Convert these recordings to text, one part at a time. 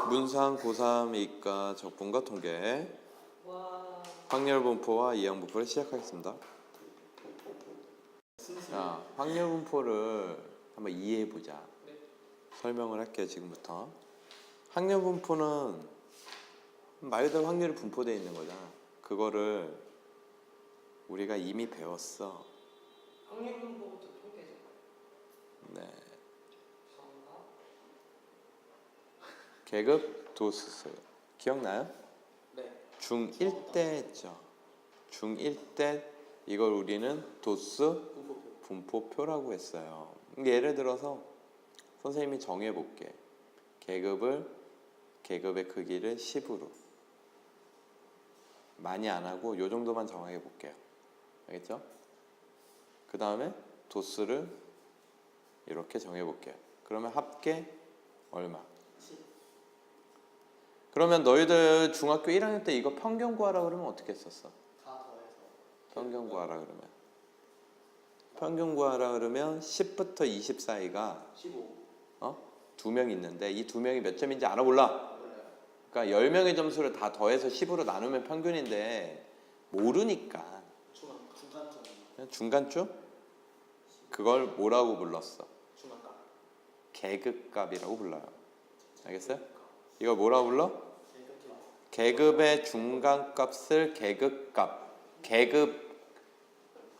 문상 고3 이과 적분과 통계 확률분포와 이항분포를 시작하겠습니다. 자, 확률분포를 한번 이해해보자. 설명을 할게요. 지금부터. 확률분포는 말 그대로 확률이 분포되어 있는 거잖아. 그거를 우리가 이미 배웠어. 확률분포부터 통계죠. 네. 계급 도수 기억나요? 네. 중1 때 했죠. 중1 때 이걸 우리는 도수 분포표라고 했어요. 예를 들어서 선생님이 정해볼게. 계급의 크기를 10으로 많이 안 하고 요 정도만 정해 볼게요. 알겠죠? 그 다음에 도수를 이렇게 정해 볼게요. 그러면 합계 얼마? 그러면 너희들 중학교 1학년 때 이거 평균 구하라 그러면 어떻게 했었어? 다 더해서 평균 구하라 그러면 평균 구하라 그러면 10부터 20 사이가 15. 2명 있는데 이 2명이 몇 점인지 알아 몰라? 그러니까 10명의 점수를 다 더해서 10으로 나누면 평균인데 모르니까 중간점. 그냥 중간쯤? 그걸 뭐라고 불렀어? 중간값. 계급값이라고 불러요. 알겠어요? 이걸 뭐라고 불러? 계급값. 계급의 중간값을 계급값.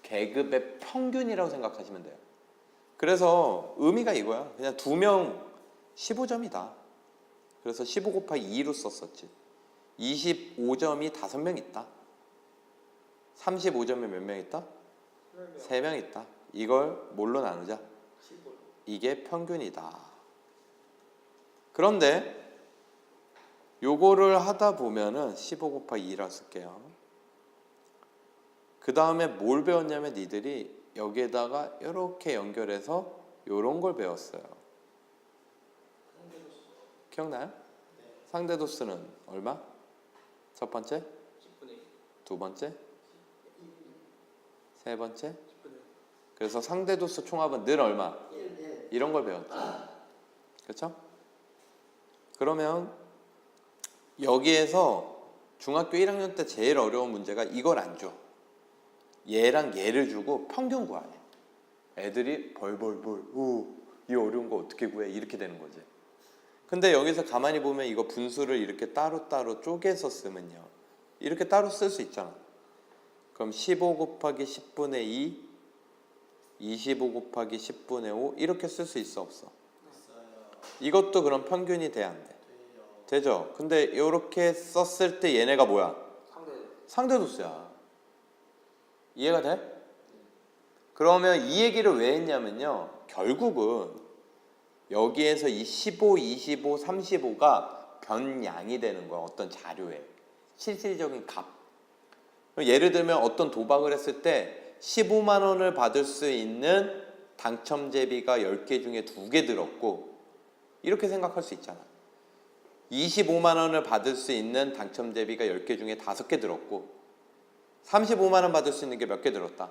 계급의 평균이라고 생각하시면 돼요. 그래서 의미가 이거야. 그냥 2명 15점이다. 그래서 15 곱하기 2로 썼었지. 25점이 5명 있다. 35점에 몇 명 있다? 3명 있다. 이걸 뭘로 나누자? 15. 이게 평균이다. 그런데 요거를 하다 보면은 15 곱하기 2라 쓸게요. 그 다음에 뭘 배웠냐면 니들이 여기에다가 이렇게 연결해서 요런 걸 배웠어요. 기억나요? 네. 상대도수는 얼마? 첫 번째? 10분의 1. 두 번째? 2분의 세 번째? 10분의 1. 그래서 상대도수 총합은 늘 얼마? 1. 이런 걸 배웠죠. 그렇죠? 그러면 여기에서 중학교 1학년 때 제일 어려운 문제가 이걸 안 줘. 얘랑 얘를 주고 평균 구하래. 애들이 벌벌벌 이 어려운 거 어떻게 구해? 이렇게 되는 거지. 근데 여기서 가만히 보면 이거 분수를 이렇게 따로따로 쪼개서 쓰면요. 이렇게 따로 쓸 수 있잖아. 그럼 15 곱하기 10분의 2 25 곱하기 10분의 5 이렇게 쓸 수 있어 없어? 이것도 그럼 평균이 돼 안 돼? 되죠. 근데 이렇게 썼을 때 얘네가 뭐야? 상대도수야. 이해가 돼? 그러면 이 얘기를 왜 했냐면요. 결국은 여기에서 이 15, 25, 35가 변량이 되는 거야. 어떤 자료에. 실질적인 값. 예를 들면 어떤 도박을 했을 때 15만 원을 받을 수 있는 당첨제비가 10개 중에 2개 들었고 이렇게 생각할 수 있잖아. 25만 원을 받을 수 있는 당첨제비가 10개 중에 5개 들었고 35만 원 받을 수 있는 게 몇 개 들었다?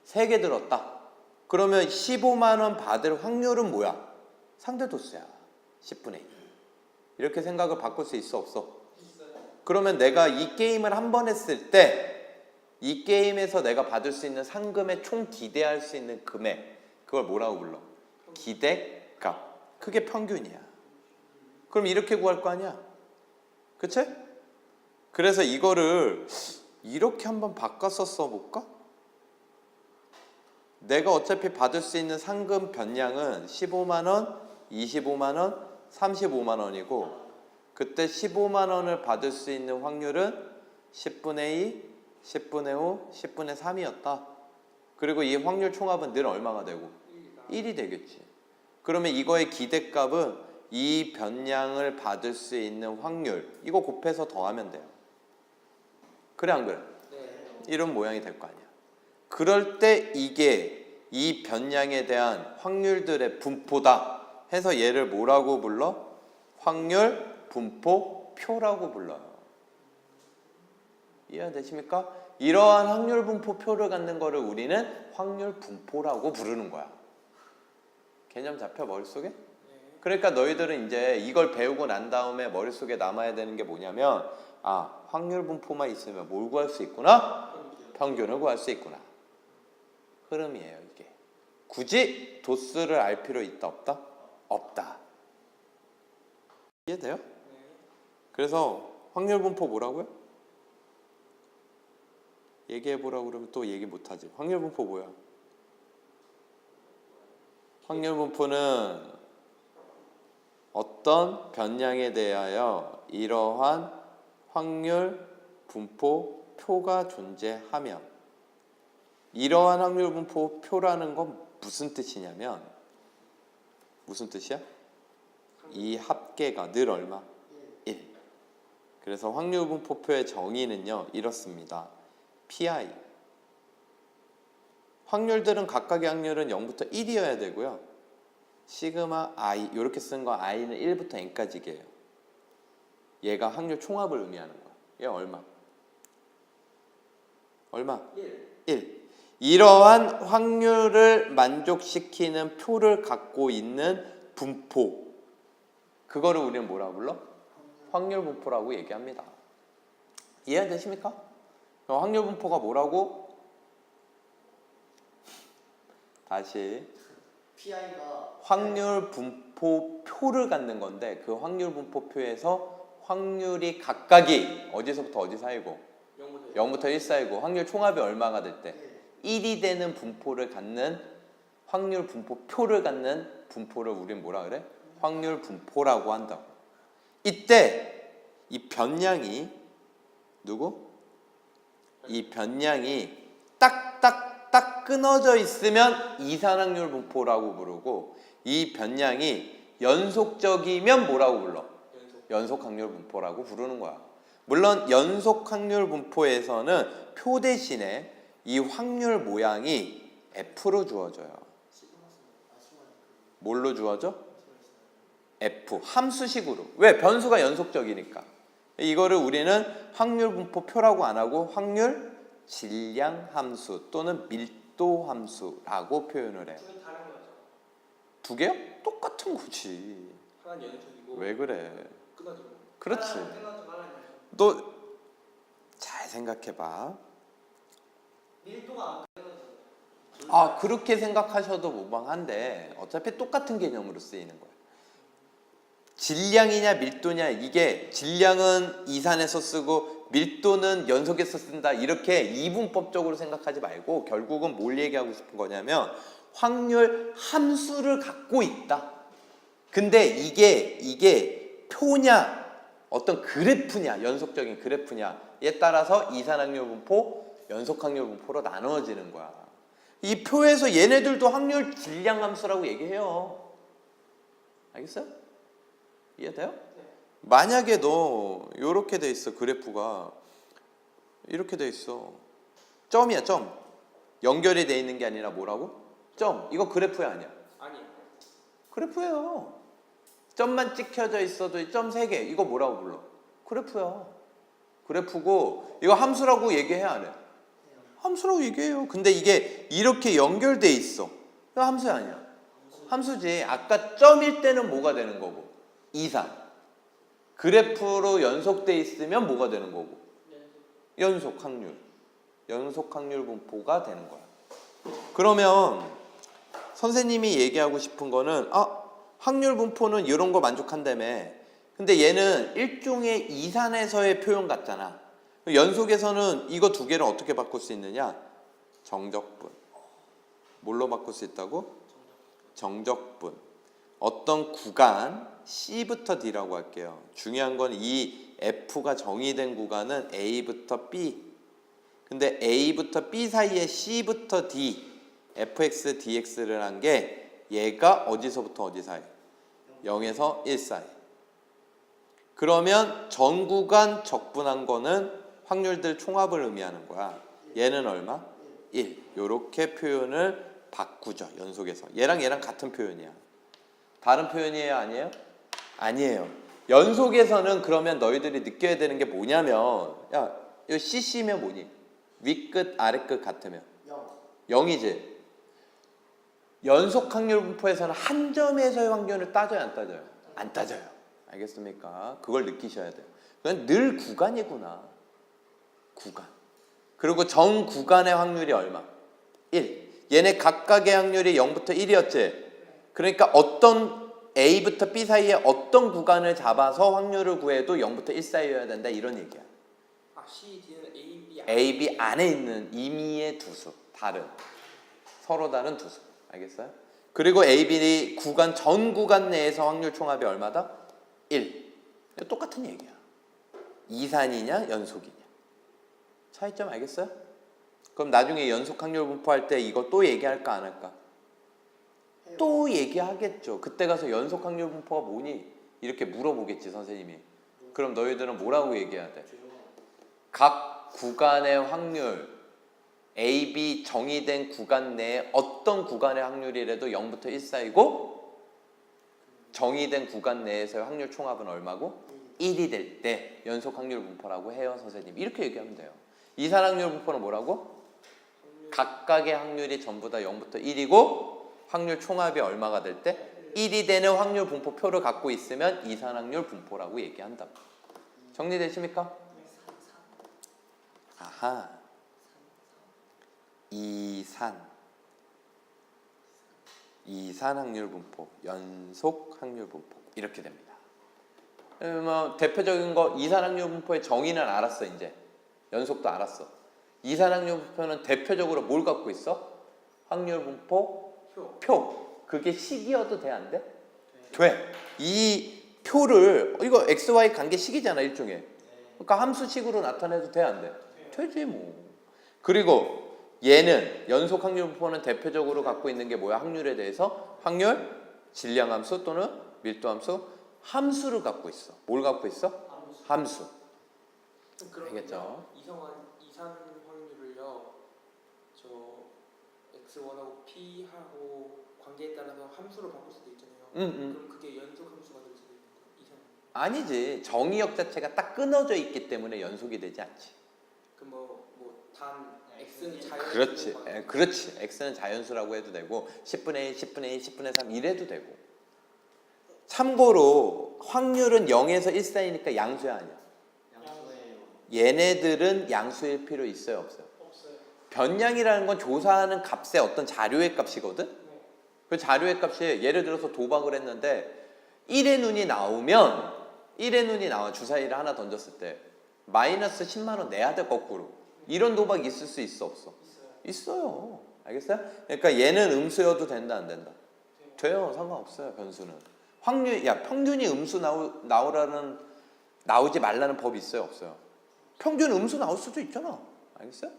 3개 들었다. 그러면 15만 원 받을 확률은 뭐야? 상대도수야. 10분의 1. 이렇게 생각을 바꿀 수 있어 없어? 그러면 내가 이 게임을 한 번 했을 때 이 게임에서 내가 받을 수 있는 상금의 총 기대할 수 있는 금액 그걸 뭐라고 불러? 기대값. 그게 평균이야. 그럼 이렇게 구할 거 아니야? 그치? 그래서 이거를 이렇게 한번 바꿔서 써볼까? 내가 어차피 받을 수 있는 상금 변량은 15만원, 25만원, 35만원이고 그때 15만원을 받을 수 있는 확률은 10분의 2, 10분의 5, 10분의 3이었다. 그리고 이 확률 총합은 늘 얼마가 되고? 1이 되겠지. 그러면 이거의 기대값은 이 변량을 받을 수 있는 확률 이거 곱해서 더하면 돼요. 그래 안 그래? 네. 이런 모양이 될 거 아니야. 그럴 때 이게 이 변량에 대한 확률들의 분포다 해서 얘를 뭐라고 불러? 확률 분포표라고 불러요. 이해되십니까? 이러한 확률 분포표를 갖는 거를 우리는 확률 분포라고 부르는 거야. 개념 잡혀 머릿속에? 그러니까 너희들은 이제 이걸 배우고 난 다음에 머릿속에 남아야 되는 게 뭐냐면 확률 분포만 있으면 뭘 구할 수 있구나? 평균을 구할 수 있구나. 흐름이에요 이게. 굳이 도수를 알 필요 있다 없다? 없다. 이해돼요? 그래서 확률 분포 뭐라고요? 얘기해보라고 그러면 또 얘기 못하지. 확률 분포 뭐야? 확률 분포는 어떤 변량에 대하여 이러한 확률 분포 표가 존재하면, 이러한 확률 분포 표라는 건 무슨 뜻이냐면, 무슨 뜻이야? 이 합계가 늘 얼마? 1. 그래서 확률 분포표의 정의는요 이렇습니다. PI. 확률들은 각각의 확률은 0부터 1이어야 되고요. 시그마 I 이렇게 쓴 거 I는 1부터 N까지예요. 얘가 확률 총합을 의미하는 거야. 얘 얼마? 얼마? 1. 이러한 확률을 만족시키는 표를 갖고 있는 분포, 그거를 우리는 뭐라고 불러? 확률 분포라고 얘기합니다. 이해되십니까? 확률 분포가 뭐라고? 다시 PI가 확률 분포 표를 갖는 건데, 그 확률 분포 표에서 확률이 각각이 어디서부터 어디 사이고 0부터 1 사이고 확률 총합이 얼마가 될 때 1이 되는 분포를 갖는, 확률 분포 표를 갖는 분포를 우린 뭐라 그래? 확률 분포라고 한다고. 이때 이 변량이 누구? 이 변량이 딱딱딱 끊어져 있으면 이산확률 분포라고 부르고, 이 변량이 연속적이면 뭐라고 불러? 연속확률 분포라고 부르는 거야. 물론 연속확률 분포에서는 표 대신에 이 확률 모양이 F로 주어져요. 뭘로 주어져? F, 함수식으로. 왜? 변수가 연속적이니까. 이거를 우리는 확률 분포표라고 안 하고 확률 질량 함수 또는 밀도 함수라고 표현을 해. 둘이 다른 거죠. 두 개요? 똑같은 거지. 하나는 연속이고 왜 그래? 끊어지고. 그렇지. 하나는 끊어지고 하나는 연속. 너 잘 생각해봐. 밀도가 안 끊어져. 그렇게 생각하셔도 무방한데 어차피 똑같은 개념으로 쓰이는 거야. 질량이냐 밀도냐, 이게 질량은 이산에서 쓰고 밀도는 연속해서 쓴다, 이렇게 이분법적으로 생각하지 말고 결국은 뭘 얘기하고 싶은 거냐면 확률 함수를 갖고 있다. 근데 이게 표냐 어떤 그래프냐, 연속적인 그래프냐에 따라서 이산확률 분포, 연속확률 분포로 나누어지는 거야. 이 표에서 얘네들도 확률 질량 함수라고 얘기해요. 알겠어요? 이해돼요? 만약에 너 요렇게 돼 있어, 그래프가 이렇게 돼 있어. 점이야, 점. 연결이 돼 있는 게 아니라 뭐라고? 점. 이거 그래프야 아니야? 아니. 그래프예요. 점만 찍혀져 있어도 점 3개. 이거 뭐라고 불러? 그래프야. 그래프고 이거 함수라고 얘기해 안 해? 함수라고 얘기해요. 근데 이게 이렇게 연결돼 있어. 이거 함수야 아니야? 함수지. 아까 점일 때는 뭐가 되는 거고? 이산. 그래프로 연속돼 있으면 뭐가 되는 거고? 연속 확률. 연속 확률 분포가 되는 거야. 그러면 선생님이 얘기하고 싶은 거는 확률 분포는 이런 거 만족한다며. 근데 얘는 일종의 이산에서의 표현 같잖아. 연속에서는 이거 두 개를 어떻게 바꿀 수 있느냐? 정적분. 뭘로 바꿀 수 있다고? 정적분. 어떤 구간 C부터 D라고 할게요. 중요한 건 이 F가 정의된 구간은 A부터 B. 근데 A부터 B 사이에 C부터 D, fx, dx를 한 게 얘가 어디서부터 어디 사이? 0에서 1 사이. 그러면 전 구간 적분한 거는 확률들 총합을 의미하는 거야. 얘는 얼마? 1. 요렇게 표현을 바꾸죠. 연속에서. 얘랑 같은 표현이야. 다른 표현이에요? 아니에요? 아니에요. 연속에서는 그러면 너희들이 느껴야 되는 게 뭐냐면, 야, 이거 CC면 뭐니? 윗끝, 아래끝 같으면 0이지. 연속 확률 분포에서는 한 점에서의 확률을 따져요, 안 따져요? 안 따져요. 알겠습니까? 그걸 느끼셔야 돼요. 그건 늘 구간이구나. 구간. 그리고 전 구간의 확률이 얼마? 1. 얘네 각각의 확률이 0부터 1이었지. 그러니까 어떤 A부터 B 사이에 어떤 구간을 잡아서 확률을 구해도 0부터 1 사이여야 된다, 이런 얘기야. C, D는 A, B A, B 안에 있는 임의의 두 수, 다른, 서로 다른 두 수. 알겠어요? 그리고 A, B 구간 전 구간 내에서 확률 총합이 얼마다? 1. 똑같은 얘기야. 이산이냐 연속이냐. 차이점 알겠어요? 그럼 나중에 연속 확률 분포할 때 이거 또 얘기할까 안 할까? 또 얘기하겠죠. 그때 가서 연속 확률 분포가 뭐니? 이렇게 물어보겠지 선생님이. 그럼 너희들은 뭐라고 얘기해야 돼? 각 구간의 확률 A, B 정의된 구간 내에 어떤 구간의 확률이라도 0부터 1 사이고 정의된 구간 내에서의 확률 총합은 얼마고? 1이 될 때 연속 확률 분포라고 해요 선생님. 이렇게 얘기하면 돼요. 이산 확률 분포는 뭐라고? 각각의 확률이 전부 다 0부터 1이고 확률 총합이 얼마가 될 때? 1이 되는 확률 분포표를 갖고 있으면 이산 확률 분포라고 얘기한다. 정리되십니까? 아하. 이산 확률 분포, 연속 확률 분포 이렇게 됩니다. 뭐 대표적인 거 이산 확률 분포의 정의는 알았어. 이제 연속도 알았어. 이산 확률 분포는 대표적으로 뭘 갖고 있어? 확률 분포 표. 그게 식이어도 돼, 안 돼? 돼. 이 표를 이거 x, y 관계 식이잖아, 일종의. 그러니까 함수식으로 나타내도 돼, 안 돼? 되지 뭐. 그리고 얘는 연속 확률 분포는 대표적으로 갖고 있는 게 뭐야? 확률에 대해서 확률, 질량함수 또는 밀도함수, 함수를 갖고 있어. 뭘 갖고 있어? 함수. 알겠죠? 이산 확률을요, 저 x1하고 p하고 관계에 따라서 함수로 바꿀 수도 있잖아요. 그럼 그게 연속 함수가 될 수도 있는 거예요. 이산. 아니지. 정의역 자체가 딱 끊어져 있기 때문에 연속이 되지 않지. 그 단 x는 자연수. 그렇지. 그렇지. x는 자연수라고 해도 되고 10분의 1, 10분의 1, 10분의 3 이래도 되고. 참고로 확률은 0에서 1 사이니까 양수야 아니야? 양수예요. 얘네들은 양수일 필요 있어요 없어요? 없어요. 변량이라는 건 조사하는 값의 어떤 자료의 값이거든? 네. 그 자료의 값이 예를 들어서 도박을 했는데 1의 눈이 나오면 1의 눈이 나와 주사위를 하나 던졌을 때 마이너스 10만 원 내야 돼 거꾸로. 이런 도박이 있을 수 있어 없어? 있어요. 알겠어요? 그러니까 얘는 음수여도 된다 안 된다? 돼요. 상관없어요. 변수는. 확률, 야 평균이 음수 나오지 말라는 법이 있어요 없어요? 평균 음수 나올 수도 있잖아. 알겠어요?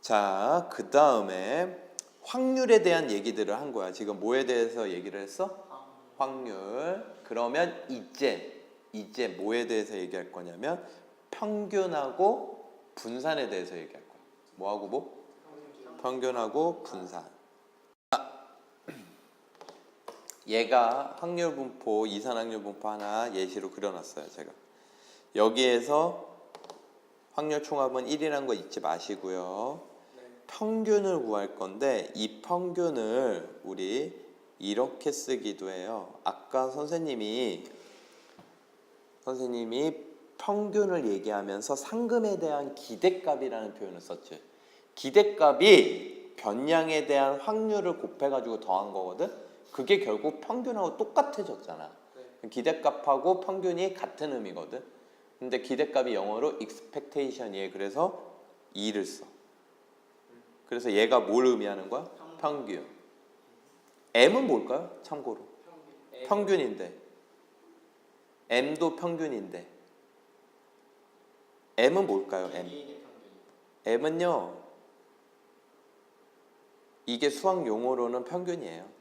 자, 그 다음에 확률에 대한 얘기들을 한 거야. 지금 뭐에 대해서 얘기를 했어? 확률. 그러면 이제 뭐에 대해서 얘기할 거냐면 평균하고 분산에 대해서 얘기할 거야. 뭐하고 뭐? 평균하고 분산. 얘가 확률 분포, 이산 확률 분포 하나 예시로 그려놨어요. 제가 여기에서 확률 총합은 1이라는 거 잊지 마시고요. 평균을 구할 건데 이 평균을 우리 이렇게 쓰기도 해요. 아까 선생님이 평균을 얘기하면서 상금에 대한 기대값이라는 표현을 썼지. 기대값이 변량에 대한 확률을 곱해가지고 더한 거거든. 그게 결국 평균하고 똑같아졌잖아. 기대값하고 평균이 같은 의미거든. 근데 기대값이 영어로 expectation이에요. 그래서 2를 써. 그래서 얘가 뭘 의미하는 거야? 평균. M은 뭘까요? 참고로 평균인데 M도 평균인데 M은 뭘까요? M은요, 이게 수학 용어로는 평균이에요.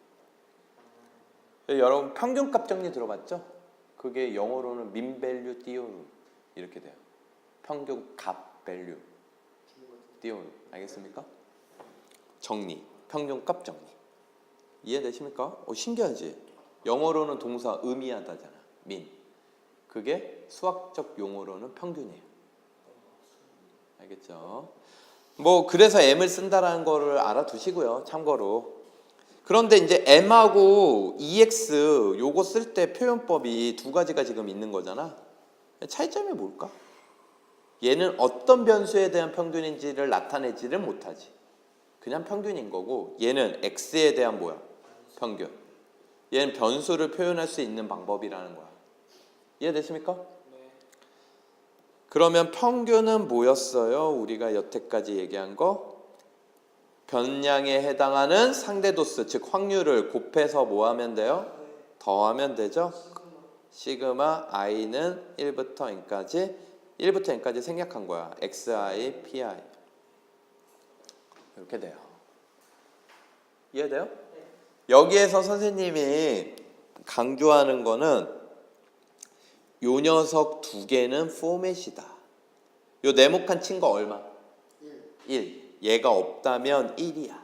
여러분 평균값 정리 들어봤죠? 그게 영어로는 mean value theorem 이렇게 돼요. 평균값 value theorem. 알겠습니까? 정리, 평균값 정리. 이해되십니까? 신기하지? 영어로는 동사 의미하다잖아. mean. 그게 수학적 용어로는 평균이에요. 알겠죠? 그래서 M을 쓴다라는 거를 알아두시고요. 참고로 그런데 이제 m하고 ex 요거 쓸 때 표현법이 두 가지가 지금 있는 거잖아. 차이점이 뭘까? 얘는 어떤 변수에 대한 평균인지를 나타내지를 못하지. 그냥 평균인 거고 얘는 x에 대한 뭐야? 평균. 얘는 변수를 표현할 수 있는 방법이라는 거야. 이해되십니까? 네. 그러면 평균은 뭐였어요? 우리가 여태까지 얘기한 거 변량에 해당하는 상대도수 즉 확률을 곱해서 뭐 하면 돼요? 더하면 되죠? 시그마 i는 1부터 n까지 생략한 거야. xi, pi 이렇게 돼요. 이해돼요? 여기에서 선생님이 강조하는 거는 요 녀석 두 개는 포맷이다. 요 네모칸 친 거 얼마? 1. 얘가 없다면 1이야.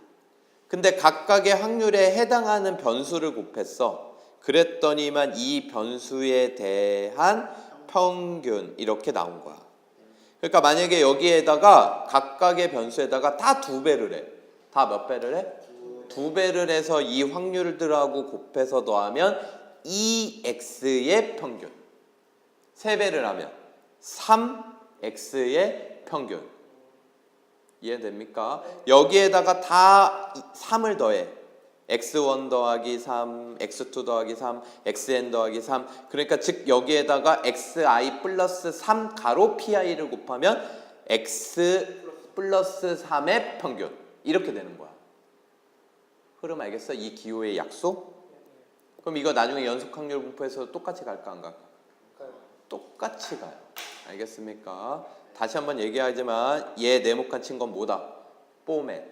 근데 각각의 확률에 해당하는 변수를 곱했어. 그랬더니만 이 변수에 대한 평균 이렇게 나온 거야. 그러니까 만약에 여기에다가 각각의 변수에다가 다 2배를 해. 다 몇 배를 해? 2배를 해서 이 확률들하고 곱해서 더하면 2x의 평균. 3배를 하면 3x의 평균. 이해됩니까? 여기에다가 다 3을 더해. x1 더하기 3, x2 더하기 3, xn 더하기 3. 그러니까 즉 여기에다가 xi 플러스 3 가로 pi를 곱하면 x 플러스 3의 평균. 이렇게 되는 거야. 흐름 알겠어? 이 기호의 약속? 그럼 이거 나중에 연속 확률 분포에서 똑같이 갈까 안 갈까? 똑같이 가요. 알겠습니까? 다시 한번 얘기하지만 얘 네모칸 친 건 뭐다? 포맷.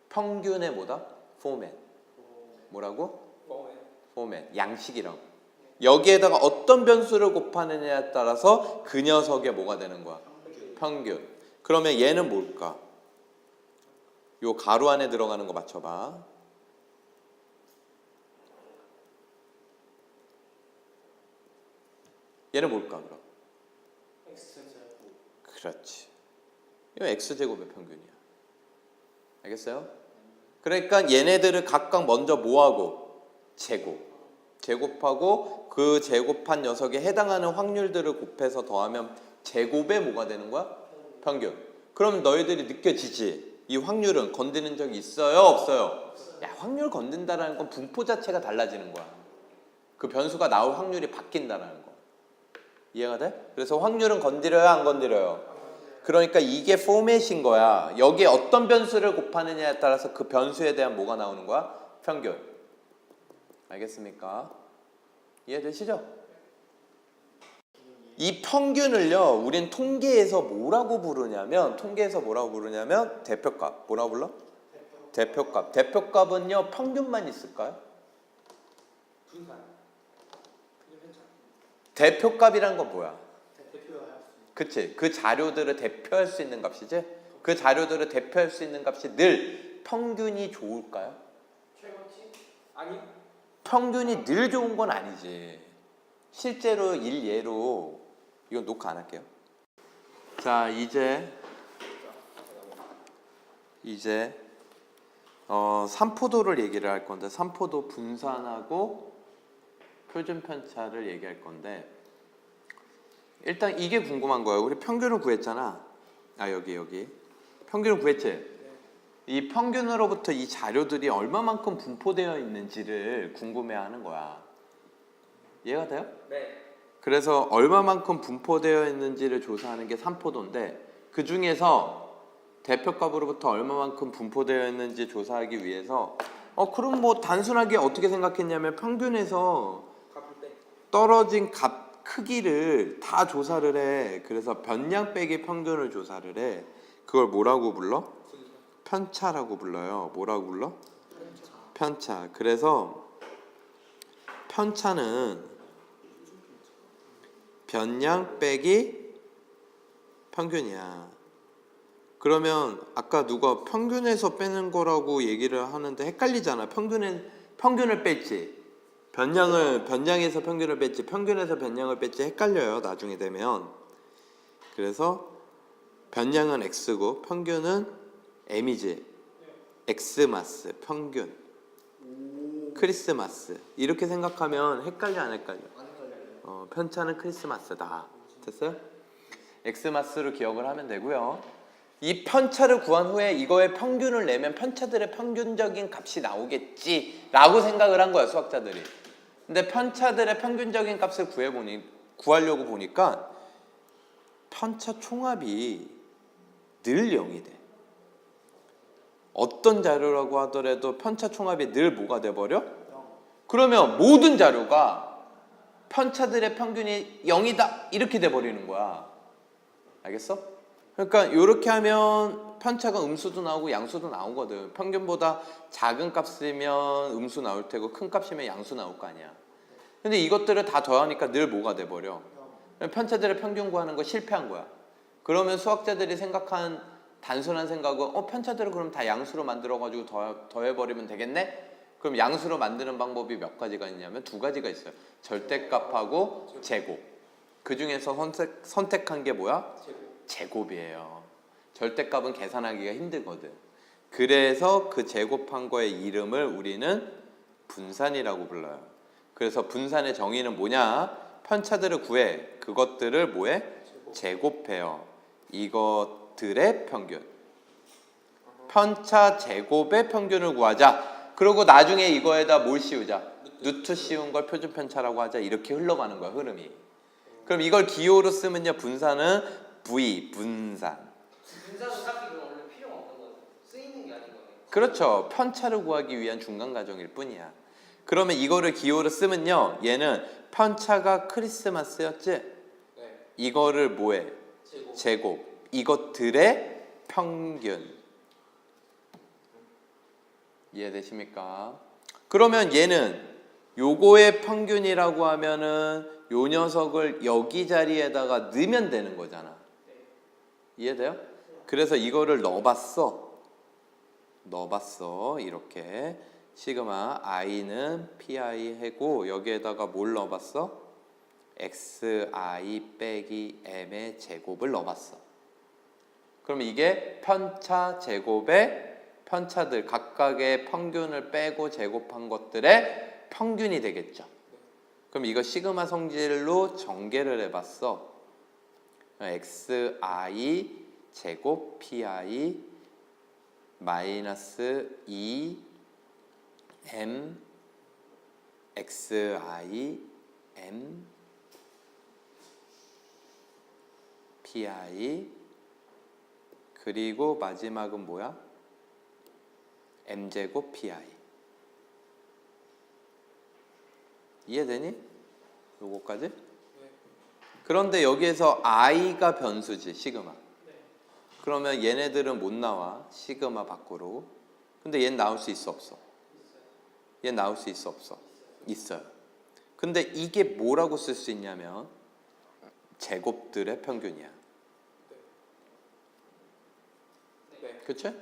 평균의 뭐다? 포맷. 뭐라고? 포맷. 양식이라고. 여기에다가 어떤 변수를 곱하느냐에 따라서 그 녀석의 뭐가 되는 거야? 평균. 그러면 얘는 뭘까? 요 가로 안에 들어가는 거 맞춰봐. 얘는 뭘까 그럼? 그렇지. 이거 x제곱의 평균이야. 알겠어요? 그러니까 얘네들을 각각 먼저 뭐하고? 제곱하고 그 제곱한 녀석에 해당하는 확률들을 곱해서 더하면 제곱의 뭐가 되는 거야? 평균. 그럼 너희들이 느껴지지? 이 확률은 건드는 적이 있어요? 없어요? 야, 확률 건든다라는 건 분포 자체가 달라지는 거야. 그 변수가 나올 확률이 바뀐다라는 거. 이해가 돼? 그래서 확률은 건드려요? 안 건드려요? 그러니까 이게 포맷인 거야. 여기에 어떤 변수를 곱하느냐에 따라서 그 변수에 대한 뭐가 나오는 거야? 평균. 알겠습니까? 이해되시죠? 이 평균을요, 우린 통계에서 뭐라고 부르냐면 대표값. 뭐라고 불러? 대표값. 대표값은요, 평균만 있을까요? 대표값이란 건 뭐야? 그치? 그 자료들을 대표할 수 있는 값이지? 그 자료들을 대표할 수 있는 값이 늘 평균이 좋을까요? 최고치? 아니. 평균이 늘 좋은 건 아니지. 실제로 일예로 이건 녹화 안 할게요. 자, 이제 삼포도를 얘기를 할 건데 삼포도 분산하고 표준 편차를 얘기할 건데 일단 이게 궁금한 거예요. 우리 평균을 구했잖아. 아, 여기 평균을 구했지? 이 평균으로부터 이 자료들이 얼마만큼 분포되어 있는지를 궁금해하는 거야. 이해가 돼요? 네. 그래서 얼마만큼 분포되어 있는지를 조사하는 게 삼포도인데 그 중에서 대표값으로부터 얼마만큼 분포되어 있는지 조사하기 위해서 그럼 뭐 단순하게 어떻게 생각했냐면 평균에서 떨어진 값 크기를 다 조사를 해. 그래서 변량 빼기 평균을 조사를 해. 그걸 뭐라고 불러? 편차라고 불러요. 뭐라고 불러? 편차. 그래서 편차는 변량 빼기 평균이야. 그러면 아까 누가 평균에서 빼는 거라고 얘기를 하는데 헷갈리잖아. 평균을 뺐지. 변량에서 평균을 뺐지. 평균에서 변량을 뺐지. 헷갈려요. 나중에 되면. 그래서 변량은 x고 평균은 m이지. 엑스마스 평균, 크리스마스 이렇게 생각하면 헷갈려 안 헷갈려? 편차는 크리스마스다. 됐어요? 엑스마스로 기억을 하면 되고요. 이 편차를 구한 후에 이거의 평균을 내면 편차들의 평균적인 값이 나오겠지라고 생각을 한 거야, 수학자들이. 근데 편차들의 평균적인 값을 구하려고 보니까 편차 총합이 늘 0이 돼. 어떤 자료라고 하더라도 편차 총합이 늘 뭐가 돼버려? 그러면 모든 자료가 편차들의 평균이 0이다 이렇게 돼버리는 거야. 알겠어? 그러니까 이렇게 하면 편차가 음수도 나오고 양수도 나오거든. 평균보다 작은 값이면 음수 나올 테고 큰 값이면 양수 나올 거 아니야. 근데 이것들을 다 더하니까 늘 뭐가 돼버려? 편차들의 평균 구하는 거 실패한 거야. 그러면 수학자들이 생각한 단순한 생각은 편차들을 그럼 다 양수로 만들어가지고 더해버리면 되겠네? 그럼 양수로 만드는 방법이 몇 가지가 있냐면 두 가지가 있어요. 절대값하고 제곱. 그 중에서 선택한 게 뭐야? 제곱이에요. 절대값은 계산하기가 힘들거든. 그래서 그 제곱한 거의 이름을 우리는 분산이라고 불러요. 그래서 분산의 정의는 뭐냐? 편차들을 구해. 그것들을 뭐해? 제곱해요. 이것들의 평균. 편차 제곱의 평균을 구하자. 그리고 나중에 이거에다 뭘 씌우자? 루트 씌운 걸 표준 편차라고 하자. 이렇게 흘러가는 거야, 흐름이. 그럼 이걸 기호로 쓰면요, 분산은 V, 분산. 분산은 딱히 그건 원래 필요가 없는 거죠. 쓰이는 게 아닌 거네요. 그렇죠. 편차를 구하기 위한 중간 과정일 뿐이야. 그러면 이거를 기호로 쓰면요, 얘는 편차가 크리스마스였지? 네. 이거를 뭐해? 제곱. 이것들의 평균. 이해되십니까? 그러면 얘는 요거의 평균이라고 하면은 요 녀석을 여기 자리에다가 넣으면 되는 거잖아. 이해돼요? 그래서 이거를 넣어봤어. 이렇게 시그마 i는 pi 해고 여기에다가 뭘 넣어봤어? xi 빼기 m의 제곱을 넣어봤어. 그러면 이게 편차 제곱의 편차들 각각의 평균을 빼고 제곱한 것들의 평균이 되겠죠. 그럼 이거 시그마 성질로 전개를 해봤어. xi 제곱 pi 마이너스 2m xi m pi 그리고 마지막은 뭐야? m제곱 pi. 이해되니? 요거까지? 네. 그런데 여기에서 i가 변수지, 시그마. 그러면 얘네들은 못 나와, 시그마 밖으로. 근데 얘는 나올 수 있어, 없어? 얘는 나올 수 있어, 없어? 있어요. 근데 이게 뭐라고 쓸 수 있냐면 제곱들의 평균이야. 그치?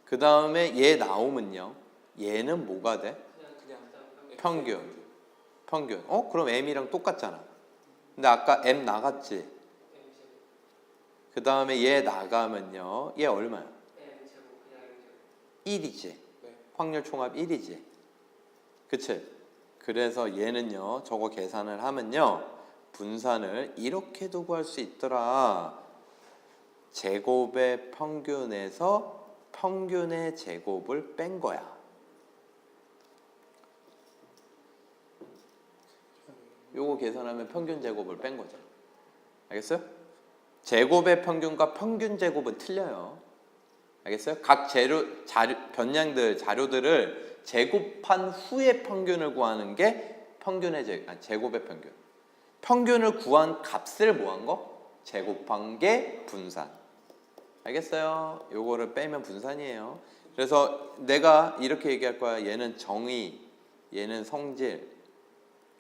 그 다음에 얘 나오면요, 얘는 뭐가 돼? 평균. 그럼 m이랑 똑같잖아. 근데 아까 m 나갔지? 그 다음에 얘 나가면요, 얘 얼마야? 1이지. 확률 총합 1이지. 그치? 그래서 얘는요, 저거 계산을 하면요, 분산을 이렇게도 구할 수 있더라. 제곱의 평균에서 평균의 제곱을 뺀 거야. 요거 계산하면 평균 제곱을 뺀 거죠. 알겠어요? 제곱의 평균과 평균 제곱은 틀려요. 알겠어요? 각 변량들, 자료들을 제곱한 후에 평균을 구하는 게 제곱의 평균. 평균을 구한 값을 뭐한 거? 제곱한 게 분산. 알겠어요? 요거를 빼면 분산이에요. 그래서 내가 이렇게 얘기할 거야. 얘는 정의, 얘는 성질.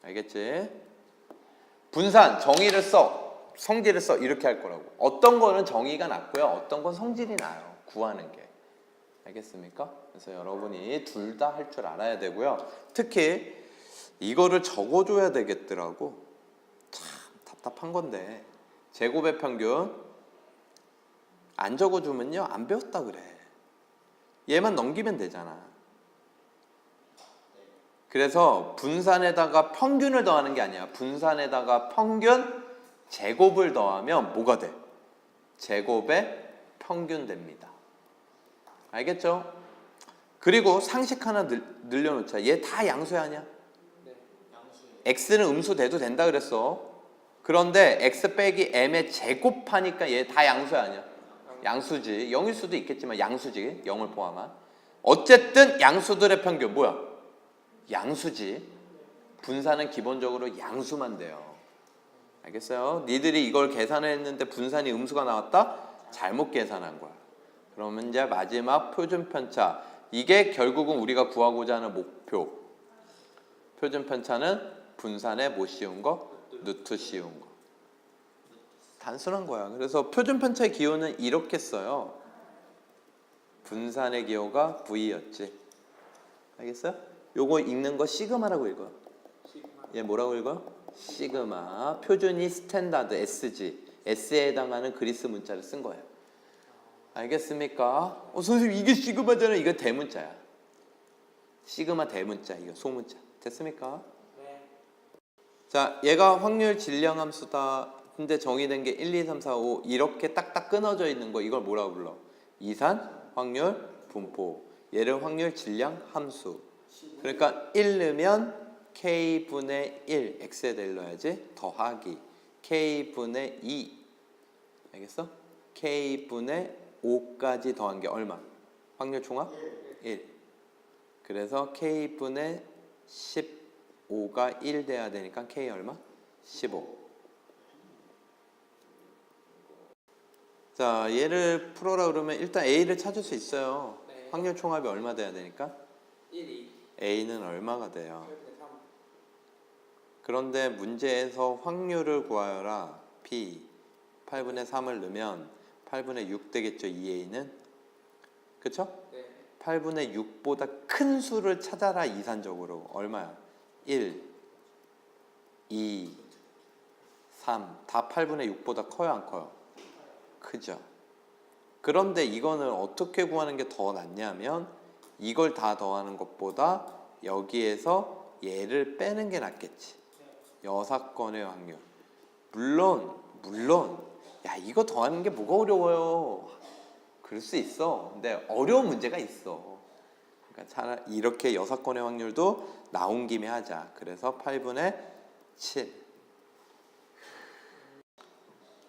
알겠지? 분산, 정의를 써, 성질을 써, 이렇게 할 거라고. 어떤 거는 정의가 낫고요, 어떤 건 성질이 나요, 구하는 게. 알겠습니까? 그래서 여러분이 둘 다 할 줄 알아야 되고요. 특히 이거를 적어줘야 되겠더라고. 참 답답한 건데, 제곱의 평균 안 적어주면요, 안 배웠다 그래. 얘만 넘기면 되잖아. 그래서 분산에다가 평균을 더하는 게 아니야. 분산에다가 평균 제곱을 더하면 뭐가 돼? 제곱의 평균 됩니다. 알겠죠? 그리고 상식 하나 늘려놓자. 얘 다 양수 아니야? 네. x는 음수 돼도 된다 그랬어. 그런데 x 빼기 m의 제곱하니까 얘 다 양수 아니야? 양수지. 0일 수도 있겠지만 양수지. 0을 포함한. 어쨌든 양수들의 평균 뭐야? 양수지. 분산은 기본적으로 양수만 돼요. 알겠어요? 니들이 이걸 계산했는데 분산이 음수가 나왔다? 잘못 계산한 거야. 그러면 이제 마지막 표준 편차. 이게 결국은 우리가 구하고자 하는 목표. 표준 편차는 분산에 못 씌운 거, 루트 씌운 거. 단순한 거야. 그래서 표준 편차의 기호는 이렇게 써요. 분산의 기호가 V였지. 알겠어요? 요거 읽는 거 시그마라고 읽어. 얘 뭐라고 읽어? 시그마. 표준이 스탠다드 SG. S에 해당하는 그리스 문자를 쓴 거예요. 알겠습니까? 선생님 이게 시그마잖아. 이거 대문자야. 시그마 대문자. 이거 소문자. 됐습니까? 네. 자, 얘가 확률 질량 함수다. 근데 정의된 게 1, 2, 3, 4, 5 이렇게 딱딱 끊어져 있는 거 이걸 뭐라고 불러? 이산 확률 분포. 얘를 확률 질량 함수. 그러니까 1 넣으면 k분의 1 x에다 넣어야지. 더하기 k분의 2. 알겠어? k분의 5까지 더한 게 얼마? 확률 총합? 1. 그래서 k분의 15가 1 돼야 되니까 k 얼마? 15. 자, 얘를 풀어라 그러면 일단 a를 찾을 수 있어요. 네. 확률 총합이 얼마 돼야 되니까? 1, 2. a는 얼마가 돼요? 8분의 3. 그런데 문제에서 확률을 구하여라. p 8분의 3을 넣으면 8분의 6 되겠죠. 2a는. 그쵸? 네. 8분의 6보다 큰 수를 찾아라. 이산적으로. 얼마야? 1, 2, 3. 다 8분의 6보다 커요? 안 커요? 크죠. 그런데 이거는 어떻게 구하는 게 더 낫냐면 이걸 다 더하는 것보다 여기에서 얘를 빼는 게 낫겠지. 여사건의 확률. 물론 야 이거 더하는 게 뭐가 어려워요. 그럴 수 있어. 근데 어려운 문제가 있어. 그러니까 차라리 이렇게 여사건의 확률도 나온 김에 하자. 그래서 8분의 7.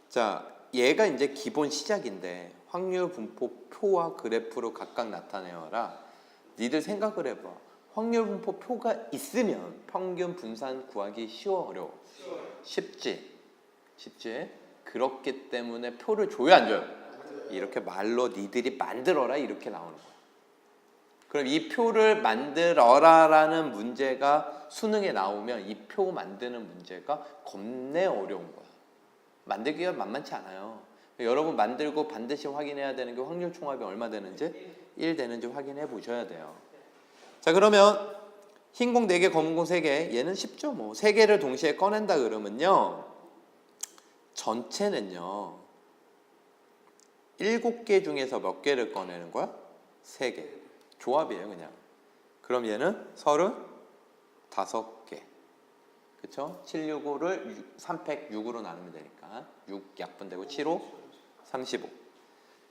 자, 얘가 이제 기본 시작인데 확률 분포 표와 그래프로 각각 나타내어라. 니들 생각을 해봐. 확률 분포 표가 있으면 평균 분산 구하기 쉬워 어려워? 쉽지. 그렇기 때문에 표를 줘야 안 줘요? 이렇게 말로 니들이 만들어라 이렇게 나오는 거야. 그럼 이 표를 만들어라라는 문제가 수능에 나오면 이 표 만드는 문제가 겁내 어려운 거야. 만들기가 만만치 않아요. 여러분 만들고 반드시 확인해야 되는 게 확률 총합이 얼마 되는지 1 되는지 확인해 보셔야 돼요. 자, 그러면 흰 공 4개, 검은 공 3개. 얘는 쉽죠. 뭐 3개를 동시에 꺼낸다 그러면요. 전체는요. 7개 중에서 몇 개를 꺼내는 거야? 3개. 조합이에요, 그냥. 그럼 얘는 35개. 그쵸? 765를 3팩 6으로 나누면 되니까 6 약분되고 7호 35.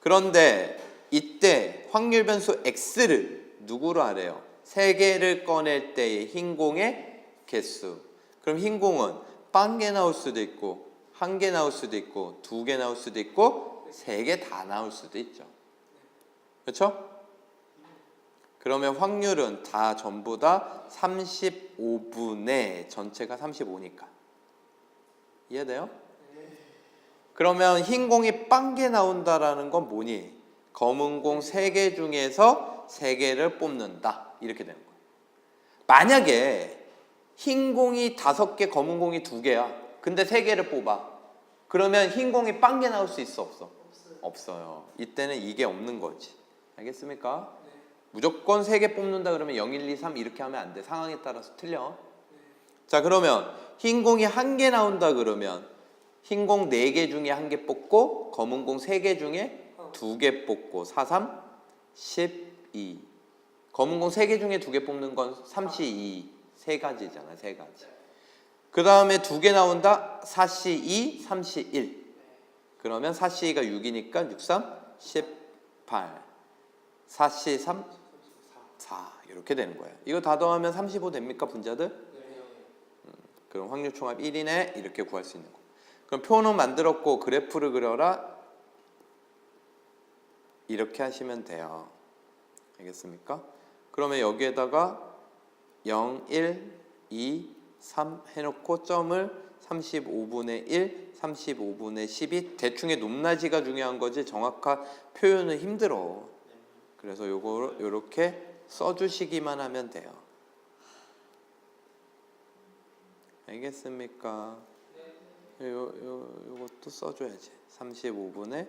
그런데 이때 확률 변수 x를 누구로 하래요? 3개를 꺼낼 때의 흰 공의 개수. 그럼 흰 공은 0개 나올 수도 있고 1개 나올 수도 있고 2개 나올 수도 있고 3개 다 나올 수도 있죠. 그렇죠? 그러면 확률은 다 전부 다 35분의 전체가 35니까. 이해돼요? 그러면 흰 공이 0개 나온다라는 건 뭐니? 검은 공 3개 중에서 3개를 뽑는다. 이렇게 되는 거예요. 만약에 흰 공이 5개, 검은 공이 2개야. 근데 3개를 뽑아. 그러면 흰 공이 0개 나올 수 있어? 없어? 없어요. 이때는 이게 없는 거지. 알겠습니까? 무조건 3개 뽑는다 그러면 0, 1, 2, 3 이렇게 하면 안 돼. 상황에 따라서 틀려. 자, 그러면 흰 공이 1개 나온다 그러면 흰 공 4개 중에 1개 뽑고 검은 공 3개 중에 2개 뽑고 4, 3, 32. 검은 공 3개 중에 2개 뽑는 건 32. 3가지잖아. 3가지. 그 다음에 2개 나온다. 4C2, 3C1. 그러면 4C가 6이니까 6, 3, 18. 4C3, 4. 이렇게 되는 거예요. 이거 다 더하면 35 됩니까? 분자들? 그럼 확률 총합 1이네. 이렇게 구할 수 있는 거. 그럼 표는 만들었고 그래프를 그려라. 이렇게 하시면 돼요. 알겠습니까? 그러면 여기에다가 0, 1, 2, 3 해놓고 점을 35분의 1, 35분의 12 대충의 높낮이가 중요한 거지 정확한 표현은 힘들어. 그래서 요거를 요렇게 써주시기만 하면 돼요. 알겠습니까? 요것도 써줘야지. 35분의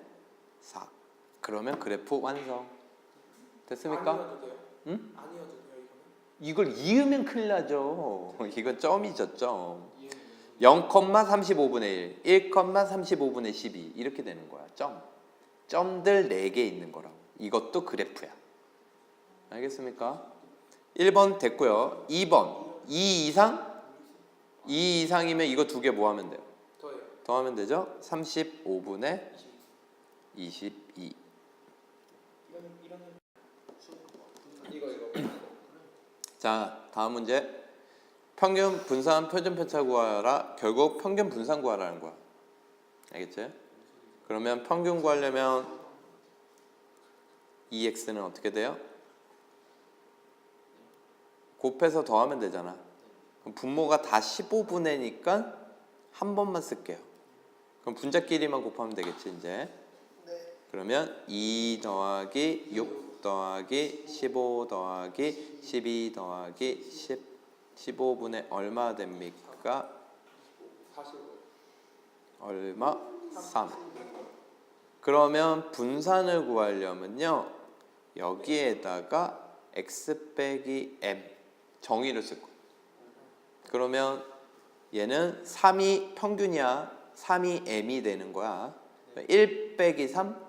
4. 그러면 그래프 완성. 됐습니까? 아니어도 돼요? 응? 아니어도 돼요 이걸 이으면 큰일 나죠. 이건 점이죠, 점. 이거는? 0,35분의 1, 1,35분의 12 이렇게 되는 거야. 점. 점들 4개 있는 거라고. 이것도 그래프야. 알겠습니까? 1번 됐고요. 2번. 2 이상? 2 이상이면 이거 2개 뭐 하면 돼요? 더해요. 더하면 되죠? 35분의 22. 이거. 자, 다음 문제. 평균 분산 표준 편차 구하라. 결국 평균 분산 구하라는 거야. 알겠지? 그러면 평균 구하려면 2x는 어떻게 돼요? 곱해서 더하면 되잖아. 그럼 분모가 다 15분의니까 한 번만 쓸게요. 그럼 분자끼리만 곱하면 되겠지 이제. 그러면 2 더하기 6 더하기 15 더하기 12 더하기 10 15분의 얼마 됩니까? 45. 얼마? 3. 그러면 분산을 구하려면요 여기에다가 x 빼기 m 정의를 쓸 거예요. 그러면 얘는 3이 평균이야. 3이 m이 되는 거야. 1 빼기 3,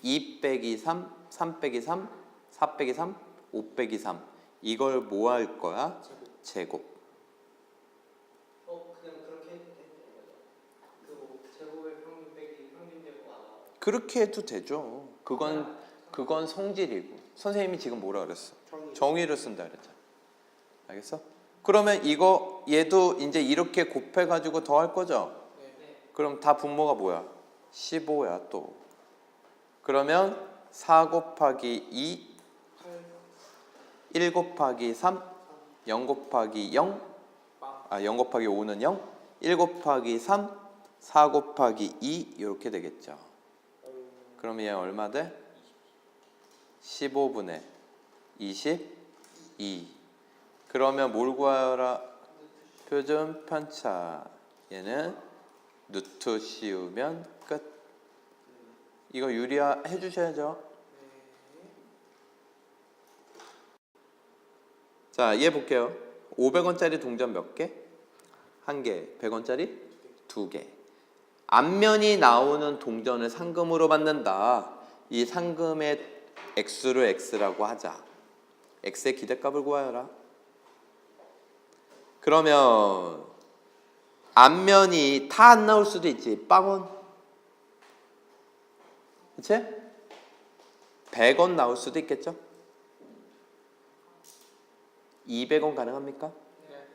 2 빼기 3, 3 빼기 3, 4 빼기 3, 5 빼기 3 이걸 뭐 할 거야? 제곱. 그냥 그렇게 해도 되는 거죠? 그 제곱의 평균 빼기 평균 제곱 안 하고. 그렇게 해도 되죠. 그건 성질이고. 선생님이 지금 뭐라 그랬어? 정의를 쓴다 그랬잖아. 알겠어? 그러면 이거 얘도 이제 이렇게 곱해 가지고 더할 거죠? 네. 그럼 다 분모가 뭐야? 15야 또. 그러면 4 곱하기 2 8. 1 곱하기 3 0 곱하기 0 0 곱하기 5는 0 1 곱하기 3 4 곱하기 2 이렇게 되겠죠. 그러면 얘 얼마 돼? 15분의 22. 그러면 뭘 구하라? 표준 편차. 얘는 루트 씌우면 끝. 이거 유리화 해주셔야죠. 자, 얘 볼게요. 500원짜리 동전 몇 개? 1개. 100원짜리? 2개. 앞면이 나오는 동전을 상금으로 받는다. 이 상금의 x를 x라고 하자. x의 기대값을 구하여라. 그러면 앞면이 다 안 나올 수도 있지. 빵원. 그치? 100원 나올 수도 있겠죠? 200원 가능합니까? 네.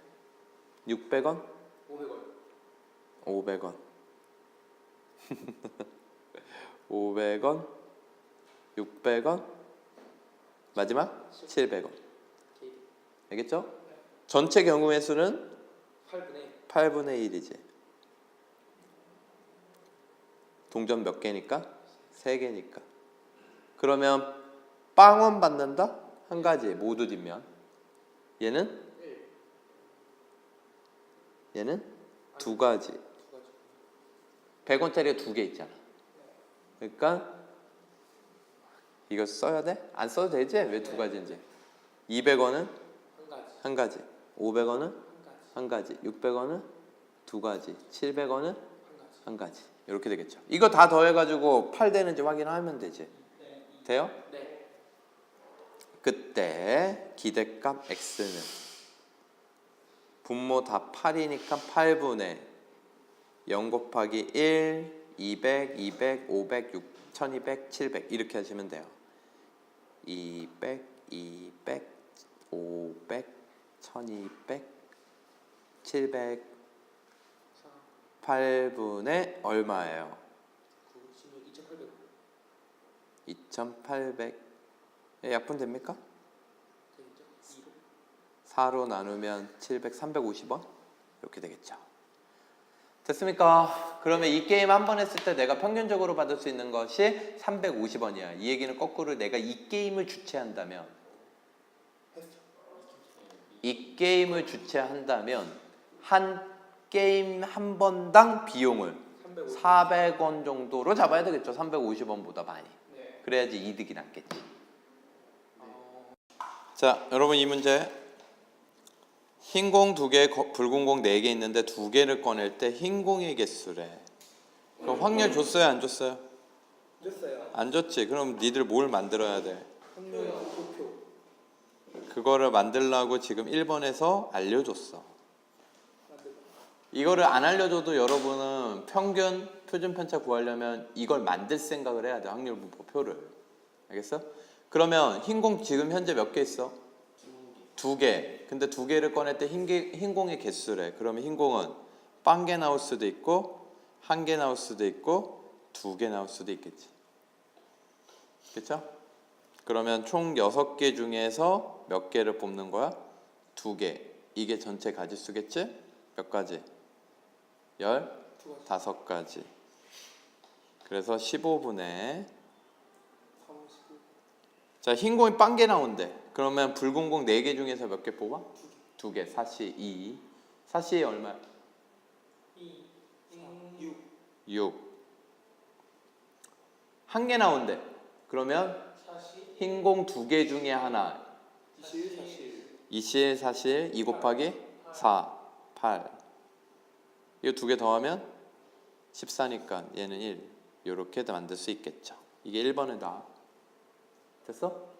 600원? 500원. 500원. 500원? 600원? 마지막? 700원. 알겠죠? 전체 경우의 수는 8분의 1이지. 동전 몇 개니까? 3개니까. 그러면 빵원 받는다? 한 가지 모두 뒷면. 얘는? 얘는? 2가지. 100원짜리가 2개 있잖아. 그러니까 이거 써야 돼? 안 써도 되지? 왜 2가지인지. 200원은? 한 가지. 500원은? 한 가지. 600원은? 2가지. 700원은? 한 가지. 이렇게 되겠죠. 이거 다 더해가지고 8 되는지 확인하면 되지. 돼요? 네. 그때 기대값 x는 분모 다 8이니까 8분의 0 곱하기 1, 200, 200, 500, 6, 1200, 700 이렇게 하시면 돼요. 200, 200, 500, 1200, 700 8분의 얼마예요? 2800. 2800 약분 됩니까? 되겠죠? 4로 나누면 700, 350원? 이렇게 되겠죠. 됐습니까? 그러면 이 게임 한 번 했을 때 내가 평균적으로 받을 수 있는 것이 350원이야. 이 얘기는 거꾸로 내가 이 게임을 주최한다면 이 게임을 주최한다면 한 게임 한 번당 비용을 400원 정도로 잡아야 되겠죠. 350원보다 많이. 네. 그래야지 이득이 남겠지. 자, 여러분 이 문제 흰 공 2개, 붉은 공 4개 있는데 2개를 꺼낼 때 흰 공의 개수래. 그럼 확률 줬어요? 안 줬어요? 줬어요. 안 줬지. 그럼 니들 뭘 만들어야 돼? 확률 도표. 그거를 만들라고 지금 1번에서 알려줬어. 이거를 안 알려줘도 여러분은 평균 표준 편차 구하려면 이걸 만들 생각을 해야 돼. 확률 분포표를. 알겠어? 그러면 흰 공 지금 현재 몇 개 있어? 2개. 근데 2개를 꺼낼 때 흰 공의 개수래. 그러면 흰 공은 0개 나올 수도 있고 1개 나올 수도 있고 2개 나올 수도 있겠지. 그렇죠? 그러면 총 6개 중에서 몇 개를 뽑는 거야? 2개. 이게 전체 가지수겠지? 몇 가지? 15가지. 그래서 15분의 자, 흰 공이 0개 나온대. 그러면 붉은 공 4개 중에서 몇 개 뽑아? 2개. 4시 2. 4시 얼마? 6. 1개 나온대. 그러면 흰 공 2개 중에 하나. 21, 41, 2 곱하기 4, 8. 이거 2개 더하면 14니까 얘는 1. 이렇게 만들 수 있겠죠. 이게 1번이다. 됐어?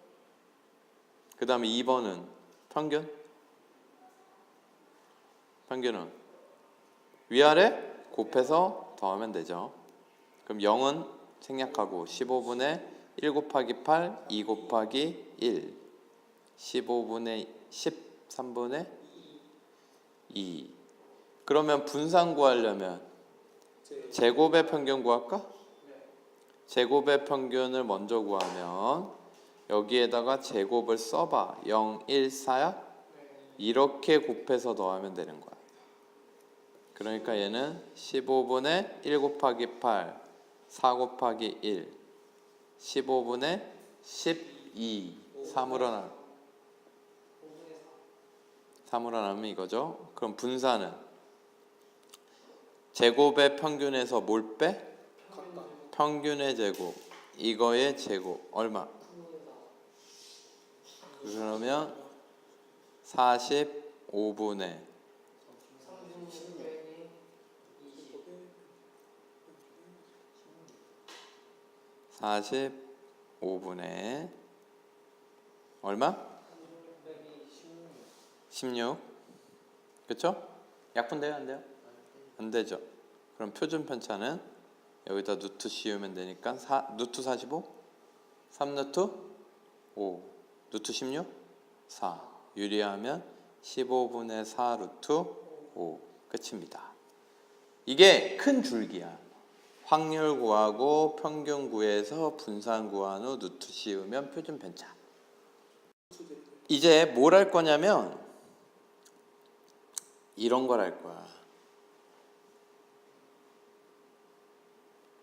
그 다음에 2번은 평균? 평균은 위아래 곱해서 더하면 되죠. 그럼 0은 생략하고 15분의 1 곱하기 8, 2 곱하기 1 15분의 13분의 2 그러면 분산 구하려면 제곱의 평균 구할까? 제곱의 평균을 먼저 구하면 여기에다가 제곱을 써봐. 0, 1, 4야? 이렇게 곱해서 더하면 되는 거야. 그러니까 얘는 15분의 1 곱하기 8, 4 곱하기 1, 15분의 12, 3으로 나누면 이거죠. 그럼 분산은 제곱의 평균에서 뭘 빼? 평균의 제곱. 이거의 제곱 얼마? 그러면 45분의 45분의 얼마? 16. 그쵸? 약분돼요? 안 돼요? 안 되죠. 그럼 표준 편차는 여기다 루트 씌우면 되니까 루트 45? 3 루트 5 루트 16? 4 유리하면 15분의 4 루트 5 끝입니다. 이게 큰 줄기야. 확률 구하고 평균 구해서 분산 구한 후 루트 씌우면 표준 편차. 이제 뭘 할 거냐면 이런 걸 할 거야.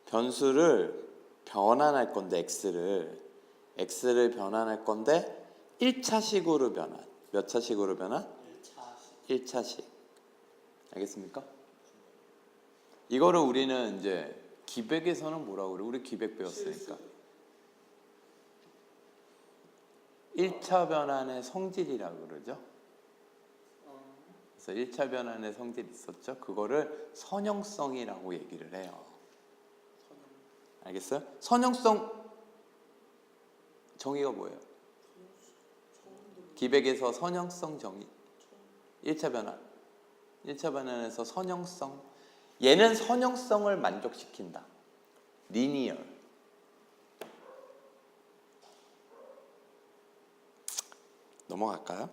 변수를 변환할 건데 x를 변환할 건데 1차식으로 변환. 몇 차식으로 변환? 1차식. 알겠습니까? 이거를 우리는 이제 기백에서는 뭐라고 그래? 우리 기백 배웠으니까. 1차 변환의 성질이라고 그러죠. 그래서 1차 변환의 성질이 있었죠. 그거를 선형성이라고 얘기를 해요. 알겠어요? 선형성 정의가 뭐예요? 기백에서 선형성 정의. 1차 변환. 1차 변환에서 선형성. 얘는 선형성을 만족시킨다. 리니어. 넘어갈까요?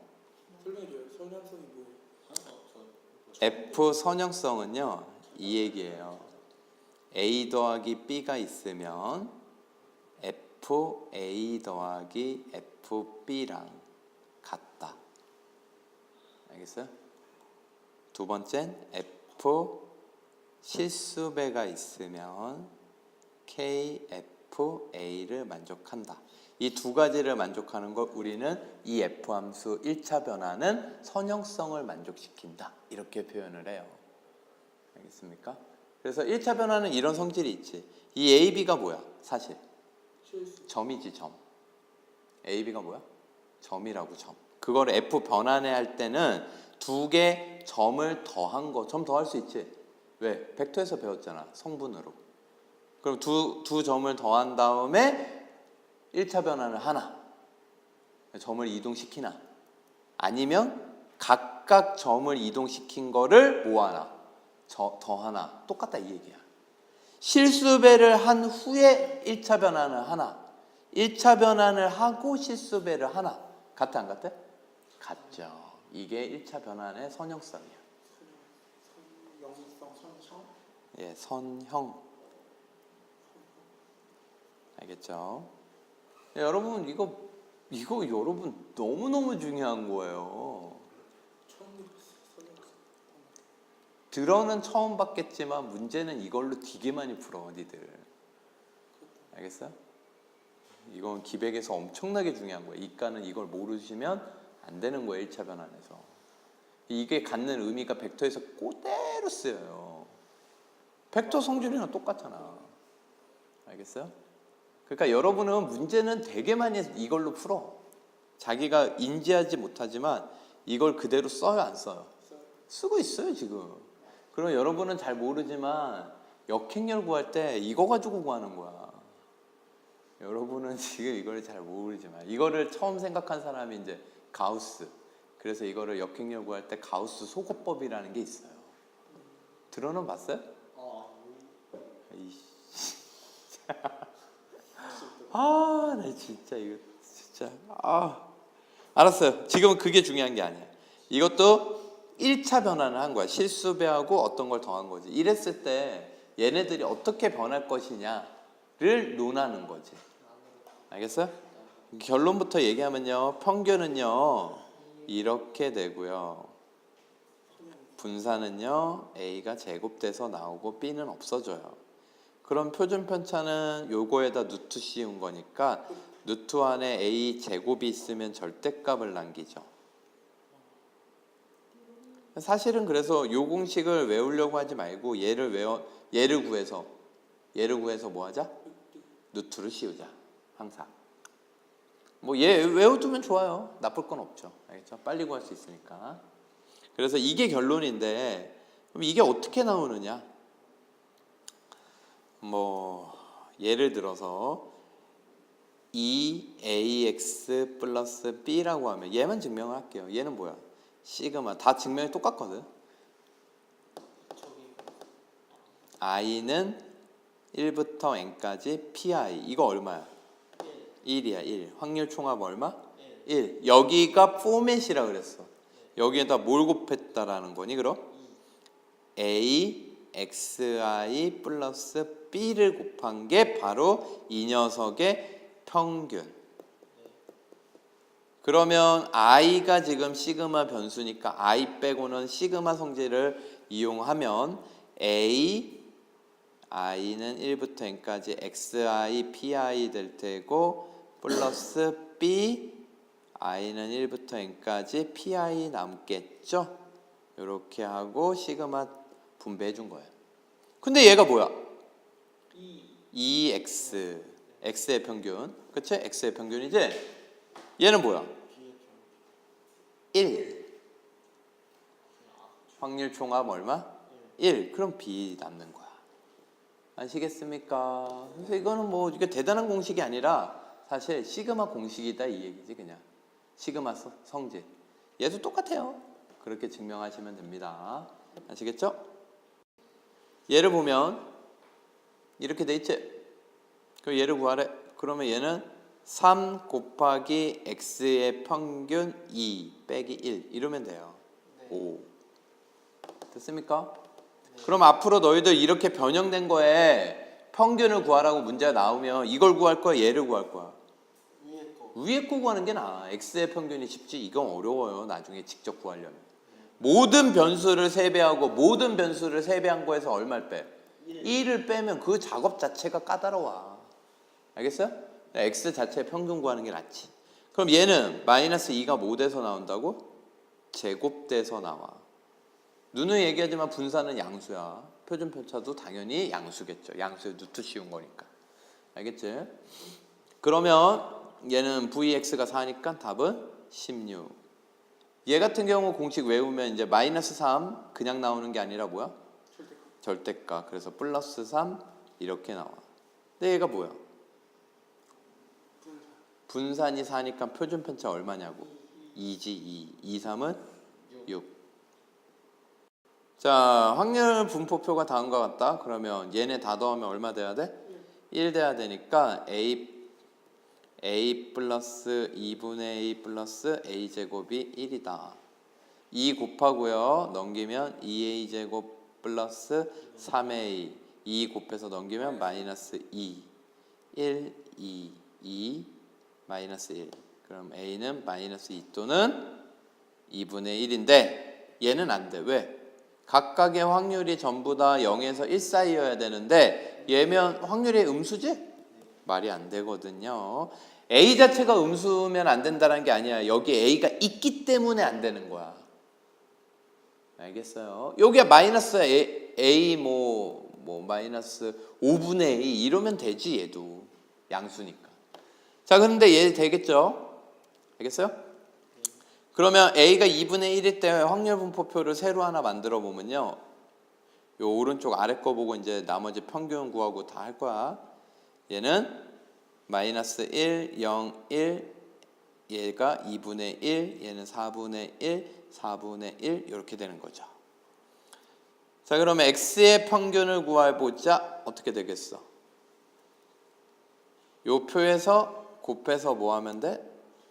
설명해줘요. 선형성이 뭐예요? F 선형성은요, 이 얘기예요. A 더하기 B가 있으면 F A 더하기 F B랑 같다. 알겠어요? 두 번째는 F 실수배가 있으면 K F A를 만족한다. 이 두 가지를 만족하는 걸 우리는 이 F 함수 1차 변화는 선형성을 만족시킨다. 이렇게 표현을 해요. 알겠습니까? 그래서 1차 변화는 이런 성질이 있지. 이 A, B가 뭐야? 사실 실수. 점이지, 점. A, B가 뭐야? 점이라고, 점. 그걸 F 변환해 할 때는 두 개 점을 더한 거. 점 더할 수 있지. 왜? 벡터에서 배웠잖아. 성분으로. 그럼 두 점을 더한 다음에 1차 변환을 하나, 점을 이동시키나, 아니면 각각 점을 이동시킨 거를 모아나, 더하나, 똑같다 이 얘기야. 실수배를 한 후에 1차 변환을 하나, 1차 변환을 하고 실수배를 하나, 같아 안 같아? 같죠. 이게 1차 변환의 선형성이야. 영위성 선형. 예, 선형. 알겠죠? 예, 여러분 이거 여러분 너무너무 중요한 거예요. 처음 들었어요. 선형성. 들어는 처음 봤겠지만 문제는 이걸로 되게 많이 풀어 니들. 알겠어요? 이건 기백에서 엄청나게 중요한 거예요. 이과는 이걸 모르시면 안 되는 거예요. 1차 변환에서. 이게 갖는 의미가 벡터에서 그대로 쓰여요. 벡터 성질이랑 똑같잖아. 알겠어요? 그러니까 여러분은 문제는 되게 많이 이걸로 풀어. 자기가 인지하지 못하지만 이걸 그대로 써요, 안 써요? 쓰고 있어요, 지금. 그럼 여러분은 잘 모르지만 역행렬 구할 때 이거 가지고 구하는 거야. 여러분은 지금 이걸 잘 모르지만 이거를 처음 생각한 사람이 이제 가우스. 그래서 이거를 역행렬 구할 때 가우스 소거법이라는 게 있어요. 들어는 봤어요? 아, 나 진짜 이거 진짜 알았어요. 지금은 그게 중요한 게 아니야. 이것도 1차 변환을 한 거야. 실수배하고 어떤 걸 더한 거지. 이랬을 때 얘네들이 어떻게 변할 것이냐를 논하는 거지. 알겠어요? 결론부터 얘기하면요. 평균은요. 이렇게 되고요. 분산은요. A가 제곱돼서 나오고 B는 없어져요. 그럼 표준 편차는 요거에다 루트 씌운 거니까 루트 안에 A 제곱이 있으면 절대값을 남기죠. 사실은 그래서 요 공식을 외우려고 하지 말고 얘를 구해서 뭐 하자? 루트를 씌우자. 항상. 뭐 얘 외워두면 좋아요. 나쁠 건 없죠. 알겠죠? 빨리 구할 수 있으니까. 그래서 이게 결론인데 그럼 이게 어떻게 나오느냐? 뭐 예를 들어서 2ax 플러스 b라고 하면 얘만 증명을 할게요. 얘는 뭐야? 시그마. 다 증명이 똑같거든. i는 1부터 n까지 pi. 이거 얼마야? 1이야. 1. 확률 총합 얼마? 1. 여기가 포맷이라 그랬어. 여기에다 뭘 곱했다라는 거니 그럼? a xi 플러스 b를 곱한 게 바로 이 녀석의 평균. 그러면 i가 지금 시그마 변수니까 i 빼고는 시그마 성질을 이용하면 a i는 1부터 n까지 xi pi 될 테고 플러스 b i는 1부터 n까지 pi 남겠죠. 이렇게 하고 시그마 분배해 준 거예요. 근데 얘가 뭐야? 2x x의 평균. 그치? x의 평균이지? 얘는 뭐야? 1. 확률 총합 얼마? 1. 그럼 b 남는 거야. 아시겠습니까? 그래서 이거는 뭐 이게 대단한 공식이 아니라 사실 시그마 공식이다 이 얘기지 그냥. 시그마 성질. 얘도 똑같아요. 그렇게 증명하시면 됩니다. 아시겠죠? 얘를 보면 이렇게 돼 있지? 그럼 얘를 구하래. 그러면 얘는 3 곱하기 x의 평균 2 빼기 1 이러면 돼요. 네. 5. 됐습니까? 네. 그럼 앞으로 너희들 이렇게 변형된 거에 평균을 구하라고 문제가 나오면 이걸 구할 거야, 얘를 구할 거야? 위에 거 구하는 게 나아. x의 평균이 쉽지. 이건 어려워요. 나중에 직접 구하려면. 모든 변수를 3배하고 모든 변수를 3배한 거에서 얼마를 빼? 1을 빼면 그 작업 자체가 까다로워. 알겠어요? x 자체의 평균 구하는 게 낫지. 그럼 얘는 마이너스 2가 뭐 돼서 나온다고? 제곱돼서 나와. 누누이 얘기하지만 분산은 양수야. 표준편차도 당연히 양수겠죠. 양수에 루트 씌운 거니까. 알겠지? 그러면 얘는 vx가 4니까 답은 16. 얘 같은 경우 공식 외우면 이제 마이너스 3 그냥 나오는 게 아니라 뭐야? 절대가. 그래서 플러스 3 이렇게 나와. 근데 얘가 뭐야? 분산이 4니까 표준편차 얼마냐고? 2지 2. 2, 3은 6. 자, 확률 분포표가 다음과 같다. 그러면 얘네 다 더하면 얼마 돼야 돼? 1 돼야 되니까 a 플러스 2분의 a 플러스 a 제곱이 1이다. 2 곱하고요. 넘기면 2a 제곱 플러스 3a. 2 곱해서 넘기면 마이너스 2. 1, 2, 2, 마이너스 1. 그럼 a는 마이너스 2 또는 2분의 1인데 얘는 안 돼. 왜? 각각의 확률이 전부 다 0에서 1 사이여야 되는데 얘면 확률이 음수지? 말이 안 되거든요. A 자체가 음수면 안 된다는 게 아니야. 여기 A가 있기 때문에 안 되는 거야. 알겠어요? 여기가 마이너스 A 뭐 마이너스 5분의 A 이러면 되지 얘도. 양수니까. 자, 그런데 얘 되겠죠? 알겠어요? 그러면 A가 2분의 1일 때 확률 분포표를 새로 하나 만들어 보면요. 요 오른쪽 아래 거 보고 이제 나머지 평균 구하고 다 할 거야. 얘는 마이너스 1, 0, 1, 얘가 2분의 1, 얘는 4분의 1, 4분의 1 이렇게 되는 거죠. 자, 그러면 x의 평균을 구해보자. 어떻게 되겠어? 요 표에서 곱해서 뭐 하면 돼?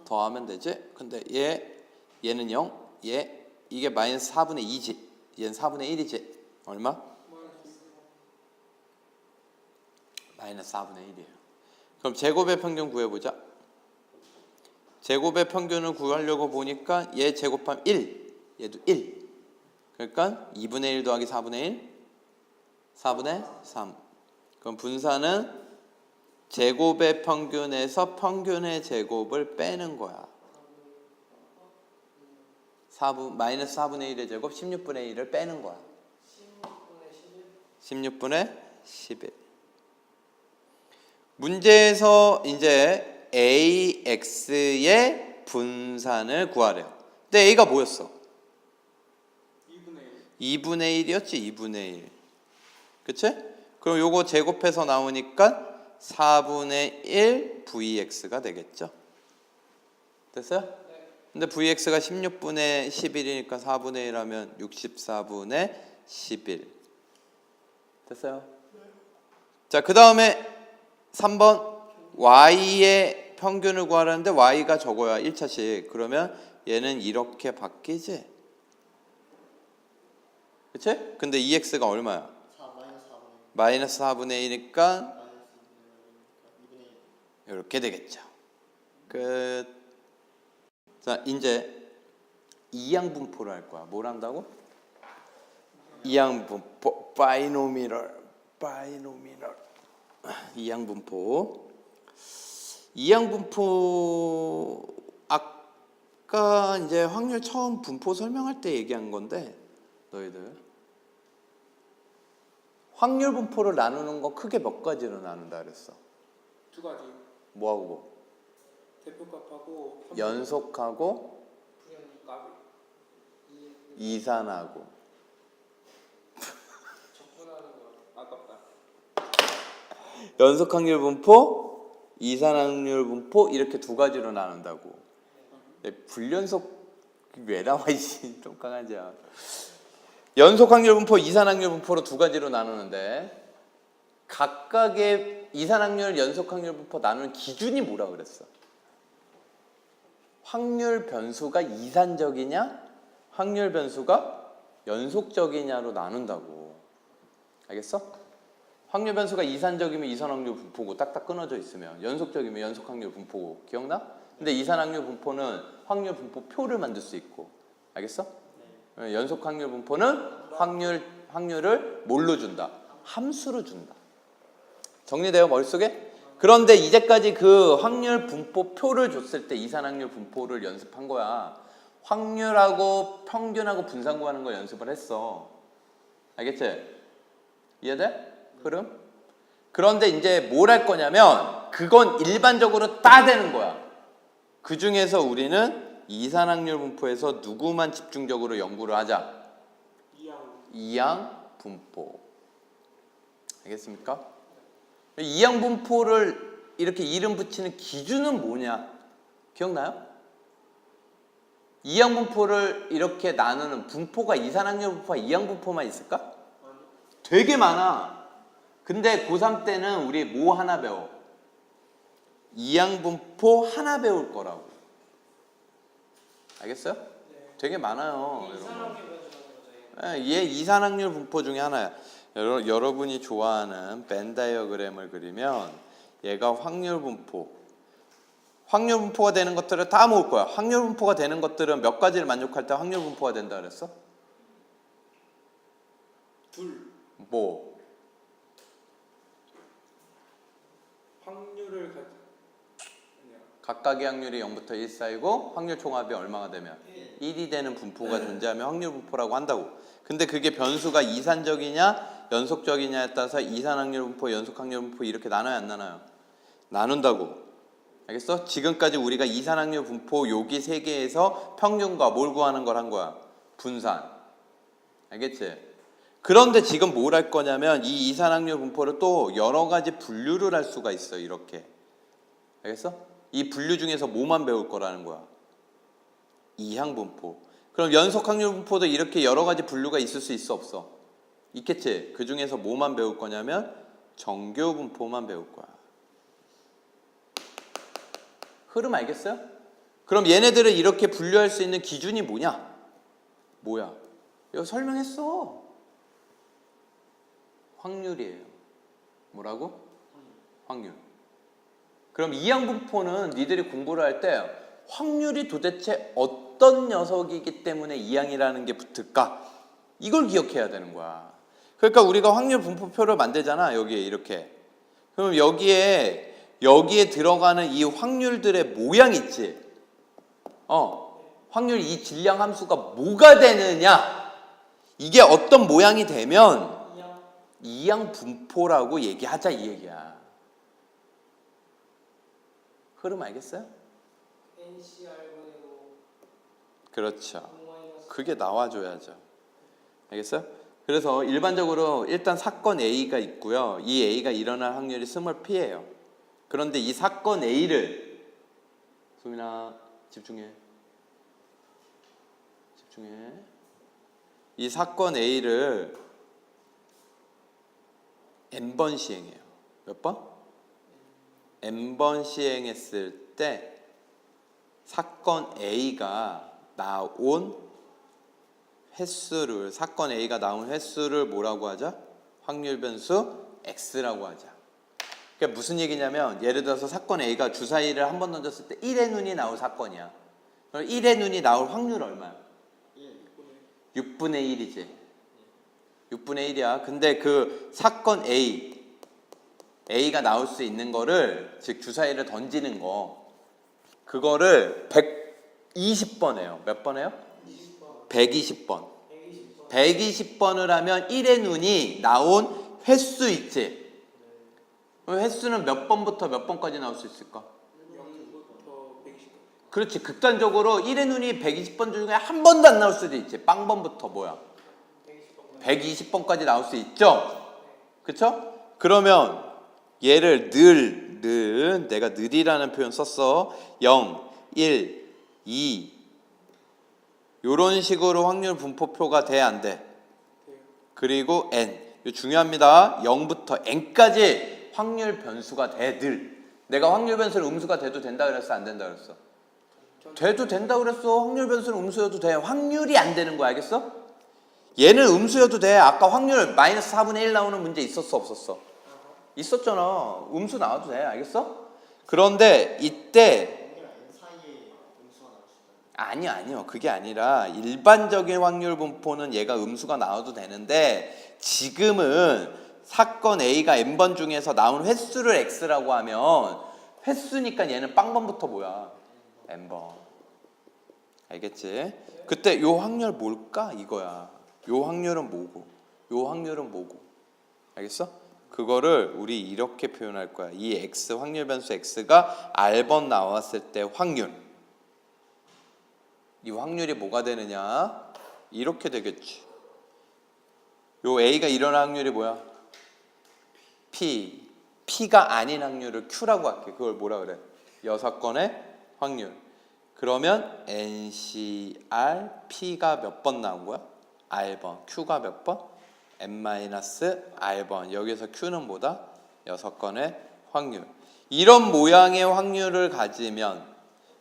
더하면 되지? 근데 얘는 0, 이게 마이너스 4분의 2지. 얘는 4분의 1이지. 얼마? 마이너스 4분의 1이에요. 그럼 제곱의 평균 구해보자. 제곱의 평균을 구하려고 보니까 얘 제곱하면 1, 얘도 1. 그러니까 2분의 1 더하기 4분의 1, 4분의 3. 그럼 분산은 제곱의 평균에서 평균의 제곱을 빼는 거야. 마이너스 4분의 1의 제곱 16분의 1을 빼는 거야. 16분의 11. 문제에서 이제 AX의 분산을 구하래요. 근데 A가 뭐였어? 2분의 1이었지? 2분의 1. 그치? 그럼 요거 제곱해서 나오니까 4분의 1 VX가 되겠죠? 됐어요? 네. 근데 VX가 16분의 11이니까 4분의 1 하면 64분의 11. 됐어요? 네. 자, 그 다음에 3번 Y의 평균을 구하라는데 Y가 저거야. 1차식. 그러면 얘는 이렇게 바뀌지? 그치? 근데 2X가 얼마야? 4, 마이너스 4분의 1이니까 이렇게 되겠죠. 끝. 자, 이제 이항분포를 할 거야. 뭘 한다고? 이항분포. 바이노미널. 이항분포. 이항분포 아까 이제 확률 처음 분포 설명할 때 얘기한 건데 너희들 확률 분포를 나누는 거 크게 몇 가지로 나눈다 그랬어? 2가지. 뭐하고 뭐? 대표값하고 연속하고 분연값. 이산하고. 적분하는 거 아깝다. 연속 확률 분포, 이산 확률 분포 이렇게 2가지로 나눈다고. 불연속 왜 나와 이씨 좀 강하지야. 연속 확률 분포, 이산 확률 분포로 두 가지로 나누는데 각각의 이산 확률, 연속 확률 분포 나누는 기준이 뭐라 그랬어? 확률 변수가 이산적이냐, 확률 변수가 연속적이냐로 나눈다고. 알겠어? 확률 변수가 이산적이면 이산 확률 분포고 딱딱 끊어져 있으면, 연속적이면 연속 확률 분포고. 기억나? 근데 이산 확률 분포는 확률 분포 표를 만들 수 있고. 알겠어? 연속 확률 분포는 확률을 뭘로 준다? 함수로 준다. 정리돼요, 머릿속에? 그런데 이제까지 그 확률 분포 표를 줬을 때 이산 확률 분포를 연습한 거야. 확률하고 평균하고 분산 구하는 거 연습을 했어. 알겠지? 이해돼? 흐름? 그런데 이제 뭘 할 거냐면 그건 일반적으로 따되는 거야. 그 중에서 우리는 이산 확률 분포에서 누구만 집중적으로 연구를 하자? 이항 분포. 알겠습니까? 이항 분포를 이렇게 이름 붙이는 기준은 뭐냐? 기억나요? 이항 분포를 이렇게 나누는 분포가 이산 확률 분포와 이항 분포만 있을까? 되게 많아. 근데 고3 때는 우리 뭐 하나 배워? 이항 분포 하나 배울 거라고. 알겠어요? 네. 되게 많아요. 이산확률 얘 이산 확률 분포 중에 하나야. 여러분이 좋아하는 벤 다이어그램을 그리면 얘가 확률 분포. 확률 분포가 되는 것들을 다 모을 거야. 확률 분포가 되는 것들은 몇 가지를 만족할 때 확률 분포가 된다 그랬어? 둘. 뭐? 확률을 각각의 확률이 0부터 1 사이고 확률 총합이 얼마가 되면 1이 되는 분포가 존재하면 확률 분포라고 한다고. 근데 그게 변수가 이산적이냐 연속적이냐에 따라서 이산 확률 분포, 연속 확률 분포 이렇게 나눠요, 안 나눠요? 나눈다고. 알겠어? 지금까지 우리가 이산 확률 분포 여기 세 개에서 평균과 뭘 구하는 걸 한 거야? 분산. 알겠지? 그런데 지금 뭘 할 거냐면 이 이산 확률 분포를 또 여러 가지 분류를 할 수가 있어. 이렇게. 알겠어? 이 분류 중에서 뭐만 배울 거라는 거야? 이항 분포. 그럼 연속 확률 분포도 이렇게 여러 가지 분류가 있을 수 있어, 없어? 있겠지? 그 중에서 뭐만 배울 거냐면 정교 분포만 배울 거야. 흐름 알겠어요? 그럼 얘네들을 이렇게 분류할 수 있는 기준이 뭐냐? 뭐야? 이거 설명했어. 확률이에요. 뭐라고? 확률. 그럼 이항 분포는 니들이 공부를 할 때 확률이 도대체 어떤 녀석이기 때문에 이항이라는 게 붙을까? 이걸 기억해야 되는 거야. 그러니까 우리가 확률 분포표를 만들잖아. 여기에 이렇게. 그럼 여기에 들어가는 이 확률들의 모양 있지? 확률 이 질량 함수가 뭐가 되느냐? 이게 어떤 모양이 되면 이항 분포라고 얘기하자, 이 얘기야. 흐름 알겠어요? 그렇죠. 그게 나와줘야죠. 알겠어요? 그래서 일반적으로 일단 사건 A가 있고요. 이 A가 일어날 확률이 스몰 p예요. 그런데 이 사건 A를 소민아 집중해. 이 사건 A를 n번 시행해요. 몇 번? n번 시행했을 때 사건 A가 나온 횟수를 뭐라고 하자? 확률 변수 X라고 하자. 그러니까 무슨 얘기냐면 예를 들어서 사건 A가 주사위를 한 번 던졌을 때 1의 눈이 나올 사건이야. 그럼 1의 눈이 나올 확률 얼마야? 6분의 1이지. 6분의 1이야. 근데 그 사건 A가 나올 수 있는 거를, 즉 주사위를 던지는 거, 그거를 120번 해요. 몇 번 해요? 120번. 120번을 하면 1의 눈이 나온 횟수 있지? 횟수는 몇 번부터 몇 번까지 나올 수 있을까? 0부터 120번. 그렇지. 극단적으로 1의 눈이 120번 중에 한 번도 안 나올 수도 있지. 빵번부터 뭐야? 120번까지 나올 수 있죠? 그쵸? 그러면 얘를 늘 내가 늘이라는 표현 썼어. 0, 1, 2 요런 식으로 확률 분포표가 돼 안 돼? 그리고 n 이거 중요합니다. 0부터 n까지 확률 변수가 돼 늘. 내가 확률 변수를 음수가 돼도 된다 그랬어 안 된다 그랬어? 돼도 된다 그랬어. 확률 변수는 음수여도 돼. 확률이 안 되는 거야 알겠어? 얘는 음수여도 돼. 아까 확률 마이너스 4분의 1 나오는 문제 있었어 없었어? 있었잖아. 음수 나와도 돼 알겠어? 그런데 이때 아니요. 그게 아니라 일반적인 확률 분포는 얘가 음수가 나와도 되는데 지금은 사건 A가 n번 중에서 나온 횟수를 x라고 하면 횟수니까 얘는 빵번부터 뭐야? n번. 알겠지? 그때 요 확률 뭘까? 이거야. 요 확률은 뭐고? 요 확률은 뭐고? 알겠어? 그거를 우리 이렇게 표현할 거야. 이 x 확률 변수 x가 r번 나왔을 때 확률. 이 확률이 뭐가 되느냐? 이렇게 되겠지. 요 A가 일어날 확률이 뭐야? P. P가 아닌 확률을 Q라고 할게. 그걸 뭐라 그래? 6건의 확률. 그러면 NCR P가 몇 번 나온 거야? R번. Q가 몇 번? N-R번. 여기서 Q는 뭐다? 6건의 확률. 이런 모양의 확률을 가지면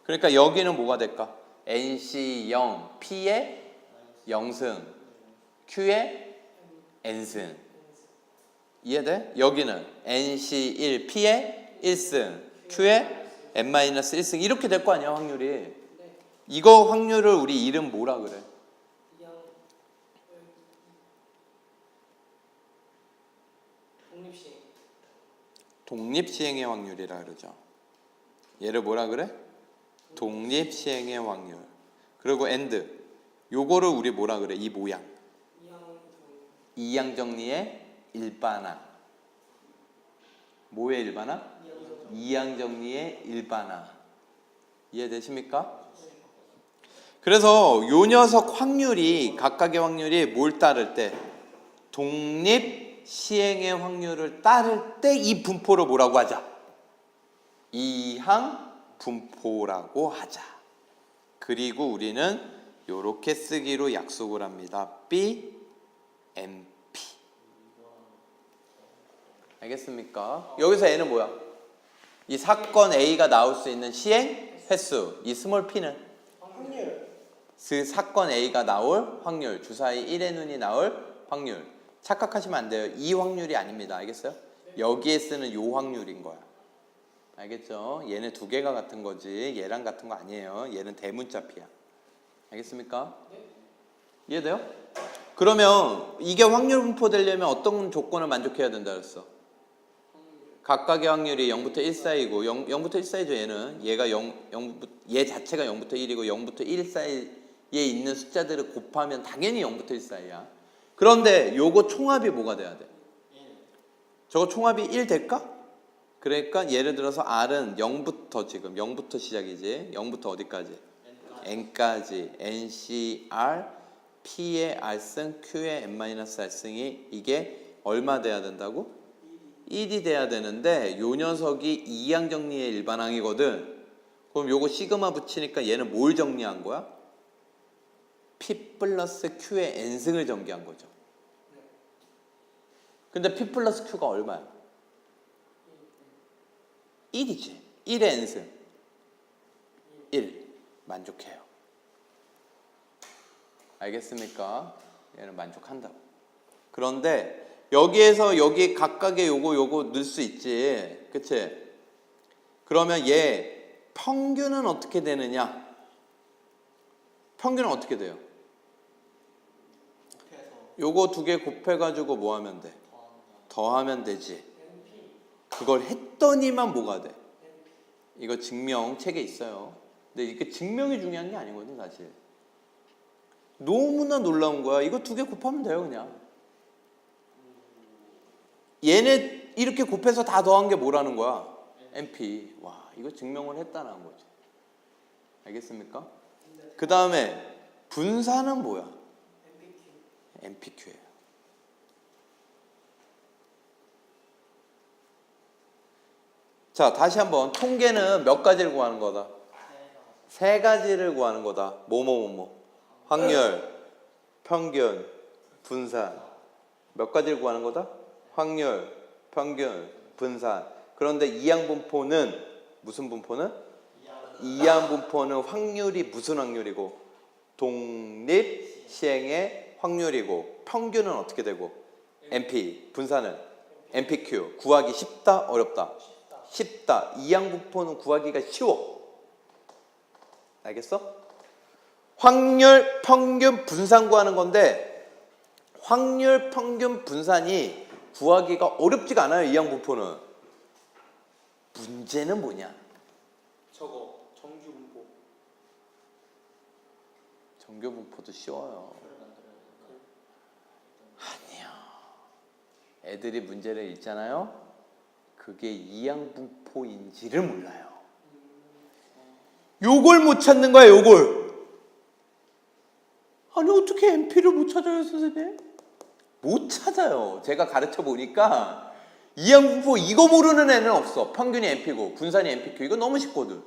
그러니까 여기는 뭐가 될까? NC0, P의 0승, Q의 N승. 이해돼? 여기는 NC1, P의 1승, Q의 N-1승. 이렇게 될 거 아니야 확률이. 이거 확률을 우리 이름 뭐라 그래? 독립시행의 확률이라 그러죠. 얘를 뭐라 그래? 독립시행의 확률. 그리고 and 요거를 우리 뭐라 그래? 이 모양 이항정리의 일반화. 뭐의 일반화? 이항정리의 일반화. 이해되십니까? 그래서 요 녀석 확률이 각각의 확률이 뭘 따를 때? 독립시행의 확률을 따를 때 이 분포를 뭐라고 하자? 이항 분포라고 하자. 그리고 우리는 이렇게 쓰기로 약속을 합니다. B, MP. 알겠습니까? 여기서 N은 뭐야? 이 사건 A가 나올 수 있는 시행 횟수. 이 스몰 P는 확률. 그 사건 A가 나올 확률. 주사위 1의 눈이 나올 확률. 착각하시면 안 돼요. 이 확률이 아닙니다. 알겠어요? 여기에 쓰는 요 확률인 거야. 알겠죠? 얘네 두 개가 같은 거지 얘랑 같은 거 아니에요. 얘는 대문자 P야. 알겠습니까? 이해돼요? 그러면 이게 확률 분포 되려면 어떤 조건을 만족해야 된다 그랬어? 각각의 확률이 0부터 1 사이고 0부터 1 사이죠. 얘는 얘가 얘 자체가 0부터 1이고 0부터 1 사이에 있는 숫자들을 곱하면 당연히 0부터 1 사이야. 그런데 요거 총합이 뭐가 돼야 돼? 저거 총합이 1 될까? 그러니까 예를 들어서 R은 0부터 지금 0부터 시작이지. 0부터 어디까지? N까지. NCR P의 R승 Q의 N-R승이 이게 얼마 돼야 된다고? 1이 돼야 되는데 요 녀석이 이항 정리의 일반항이거든. 그럼 요거 시그마 붙이니까 얘는 뭘 정리한 거야? P 플러스 Q의 N승을 전개한 거죠. 근데 P 플러스 Q가 얼마야? 1이지. 1의 N승 1. 만족해요. 알겠습니까? 얘는 만족한다고. 그런데 여기에서 여기 각각의 요거 넣을 수 있지. 그치? 그러면 얘 평균은 어떻게 되느냐? 평균은 어떻게 돼요? 요거 두 개 곱해가지고 뭐 하면 돼? 더하면 되지. 그걸 했더니만 뭐가 돼? 이거 증명 책에 있어요. 근데 이게 증명이 중요한 게 아니거든 사실. 너무나 놀라운 거야. 이거 두 개 곱하면 돼요 그냥. 얘네 이렇게 곱해서 다 더한 게 뭐라는 거야? MP. 와 이거 증명을 했다는 거지. 알겠습니까? 그 다음에 분사는 뭐야? MPQ예요. 자 다시 한번 통계는 몇 가지를 구하는 거다? 세 가지를 구하는 거다. 뭐뭐뭐뭐. 확률, 평균, 분산. 몇 가지를 구하는 거다? 확률, 평균, 분산. 그런데 이항분포는 무슨 분포는? 이항분포는 확률이 무슨 확률이고 독립 시행의 확률이고 평균은 어떻게 되고 NP, 분산은 NPQ. 구하기 쉽다, 어렵다? 쉽다. 이항분포는 구하기가 쉬워. 알겠어? 확률, 평균, 분산 구하는 건데 확률, 평균, 분산이 구하기가 어렵지가 않아요. 이항분포는. 문제는 뭐냐? 저거 정규분포. 정규분포도 쉬워요. 아니요. 애들이 문제를 읽잖아요. 그게 이항분포인지를 몰라요. 요걸 못 찾는 거야, 요걸. 아니 어떻게 NP를 못 찾아요, 선생님? 못 찾아요. 제가 가르쳐 보니까 이항분포 이거 모르는 애는 없어. 평균이 NP고 분산이 NPQ. 이거 너무 쉽거든.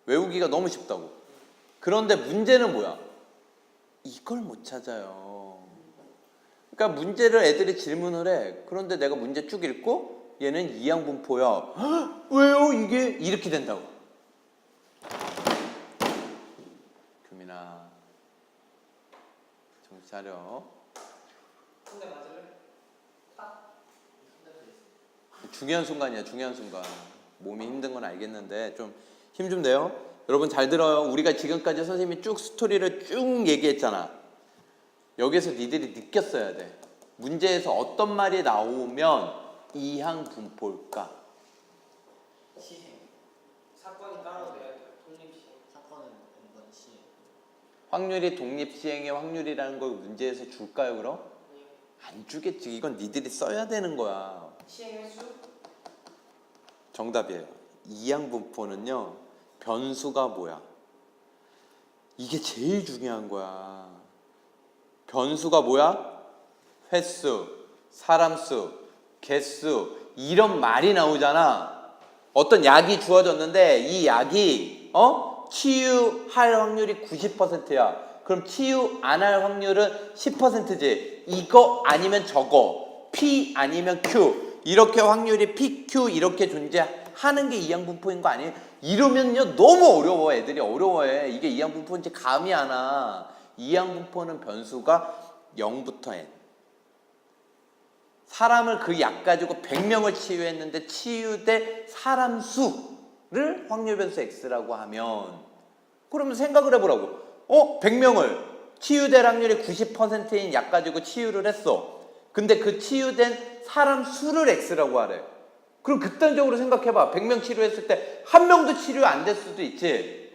외우기가 너무 쉽다고. 그런데 문제는 뭐야? 이걸 못 찾아요. 그러니까 문제를 애들이 질문을 해. 그런데 내가 문제 쭉 읽고 얘는 이항분포야. 헉, 왜요? 이게 이렇게 된다고. 규민아 정신 차려. 근데 맞을래? 중요한 순간이야. 중요한 순간. 몸이 힘든 건 알겠는데 좀 힘 좀 내요. 여러분 잘 들어요. 우리가 지금까지 선생님이 쭉 스토리를 쭉 얘기했잖아. 여기서 니들이 느꼈어야 돼. 문제에서 어떤 말이 나오면 이항분포일까? 시행. 사건이 따로 돼야 돼. 독립시행. 사건은 은번 시행. 확률이 독립시행의 확률이라는 걸 문제에서 줄까요 그럼? 안 주겠지. 이건 니들이 써야 되는 거야. 시행 횟수? 정답이에요. 이항분포는요. 변수가 뭐야? 이게 제일 중요한 거야. 변수가 뭐야? 횟수, 사람수, 개수 이런 말이 나오잖아. 어떤 약이 주어졌는데 이 약이 치유할 확률이 90%야. 그럼 치유 안 할 확률은 10%지. 이거 아니면 저거. P 아니면 Q. 이렇게 확률이 PQ 이렇게 존재하는 게 이항분포인 거 아니에요? 이러면요 너무 어려워. 애들이 어려워해. 이게 이항분포인지 감이 안 와. 이항분포는 변수가 0부터 n. 사람을 그 약 가지고 100명을 치유했는데 치유될 사람 수를 확률 변수 x라고 하면 그러면 생각을 해보라고. 100명을 치유될 확률이 90%인 약 가지고 치유를 했어. 근데 그 치유된 사람 수를 x라고 하래. 그럼 극단적으로 생각해봐. 100명 치료했을 때 한 명도 치료 안 될 수도 있지.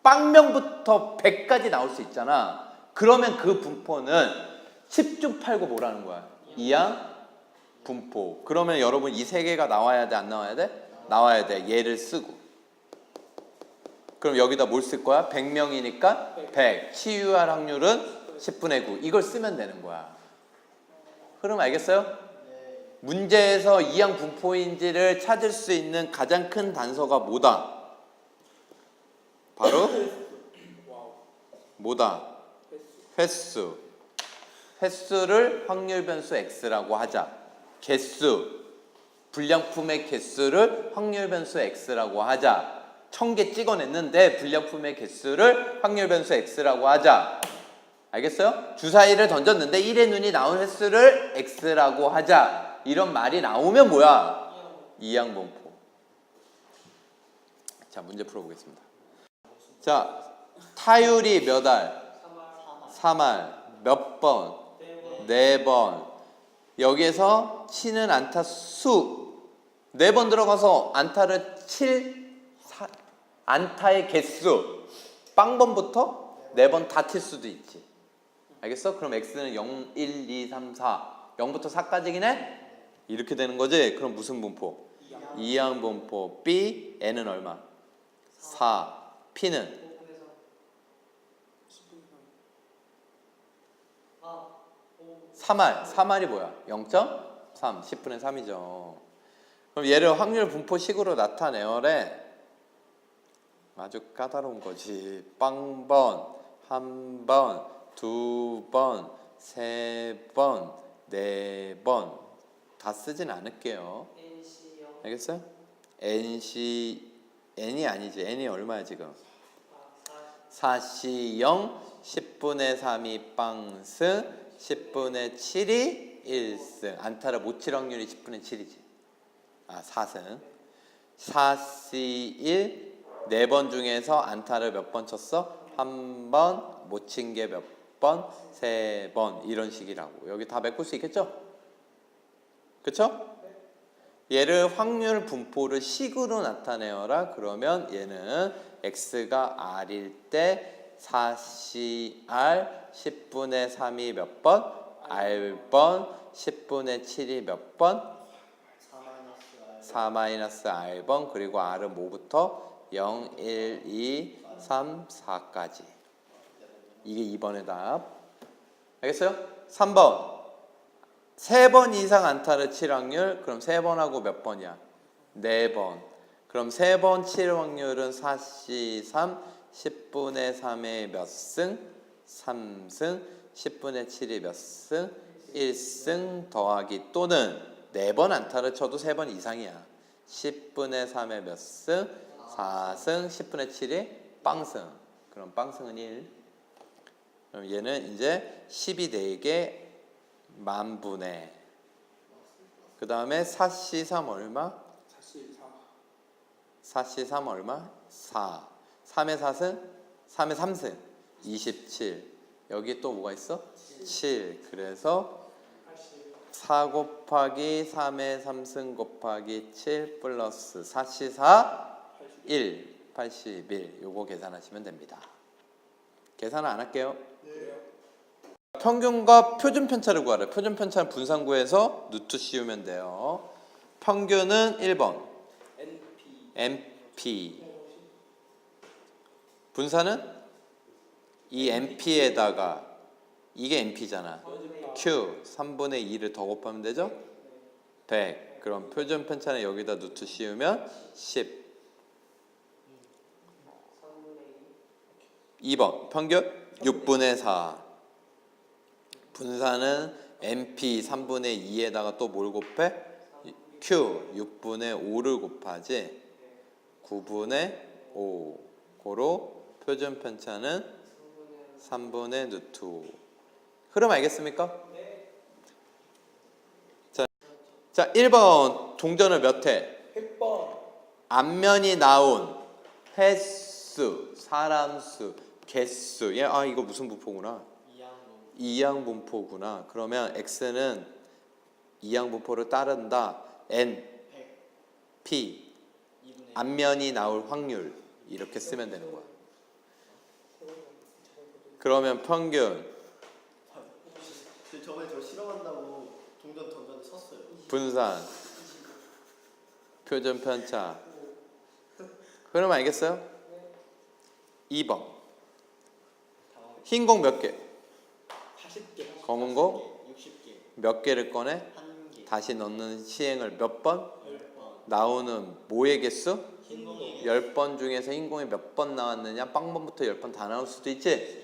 빵명부터 100까지 나올 수 있잖아. 그러면 그 분포는 10중 8구 뭐라는 거야? 이항분포. 그러면 여러분 이 세 개가 나와야 돼? 안 나와야 돼? 나와야 돼. 얘를 쓰고. 그럼 여기다 뭘 쓸 거야? 100명이니까 100. 치유할 확률은 10분의 9. 이걸 쓰면 되는 거야. 흐름 알겠어요? 문제에서 이항분포인지를 찾을 수 있는 가장 큰 단서가 뭐다? 바로 뭐다? 횟수. 횟수를 확률 변수 x라고 하자. 개수. 불량품의 개수를 확률 변수 x라고 하자. 1000개 찍어냈는데 불량품의 개수를 확률 변수 x라고 하자. 알겠어요? 주사위를 던졌는데 1의 눈이 나온 횟수를 x라고 하자. 이런 말이 나오면 뭐야? 이항분포. 자, 문제 풀어보겠습니다. 자, 타율이 몇 알? 3알. 몇 번? 4번. 여기에서 치는 안타 수 4번 들어가서 안타를 안타의 개수 빵번부터 4번 다 칠 수도 있지. 알겠어? 그럼 x는 0, 1, 2, 3, 4 0부터 4까지긴 해? 이렇게 되는 거지? 그럼 무슨 분포? 이항분포. B, n은 얼마? 4. P는? 3할. 3할이 뭐야? 0.3. 10분의 3이죠. 그럼 얘를 확률 분포식으로 나타내어래. 아주 까다로운 거지. 빵번, 한 번, 두 번, 세 번, 네 번. 다 쓰진 않을게요. NC요. 알겠어요? n이 아니지. n이 얼마야 지금? 4C0 10분의 3이 빵스 10분의 7이 1승. 안타를 못 칠 확률이 10분의 7이지. 4승. 4C1 4번 중에서 안타를 몇 번 쳤어? 한 번, 못 친 게 몇 번? 3번. 이런 식이라고. 여기 다 메꿀 수 있겠죠? 그쵸? 얘를 확률 분포를 식으로 나타내어라. 그러면 얘는 x가 r일 때 4CR 10분의 3이 몇 번? r번 10분의 7이 몇 번? 4-r번. 그리고 r은 뭐부터? 0, 1, 2, 3, 4까지. 이게 2번의 답. 알겠어요? 3번. 3번 이상 안타를 칠 확률. 그럼 3번 하고 몇 번이야? 4번. 그럼 3번 칠 확률은 4C3 10분의 3의 몇 승? 3승. 10분의 7이 몇 승? 1승 더하기 또는 4번 안타를 쳐도 3번 이상이야. 10분의 3의 몇 승? 4승. 10분의 7이 빵승. 그럼 빵승은 1. 그럼 얘는 이제 10이 4개 만분의. 그 다음에 4C3 얼마? 4C3 얼마? 4. 3의 4승? 3의 3승 27. 여기 또 뭐가 있어? 7. 그래서 4 곱하기 3의 3승 곱하기 7 플러스 4C4 1 81. 요거 계산하시면 됩니다. 계산은 안 할게요. 평균과 표준 편차를 구하래. 표준 편차는 분산 구해서 루트 씌우면 돼요. 평균은 1번 MP. 분산은 이 MP에다가 이게 MP잖아. Q 3분의 2를 더 곱하면 되죠? 100. 그럼 표준 편차는 여기다 루트 씌우면 10. 2번 평균 6분의 4. 분산은 MP 3분의 2에다가 또 뭘 곱해? Q 6분의 5를 곱하지. 9분의 5. 고로 표준 편차는 3분의 루트 5. 흐름 알겠습니까? 자 1번 동전을 몇 회? 100번. 앞면이 나온 횟수, 사람수, 개수. 이거 무슨 부포구나? 이항분포구나. 그러면 x는 이항분포를 따른다. n, p, 앞면이 나올 확률. 이렇게 쓰면 되는 거야. 그러면 평균, 저번에 저 실험한다고 동전 던전에 섰어요. 분산, 표준 편차. 그럼 알겠어요? 2번 흰 공 몇 개? 40개. 검은 공 60개. 몇 개를 꺼내? 1개. 다시 넣는 시행을 몇 번? 10번. 나오는 뭐의 개수? 흰공이 10번 중에서 흰 공이 몇 번 나왔느냐? 빵번부터 10번 다 나올 수도 있지?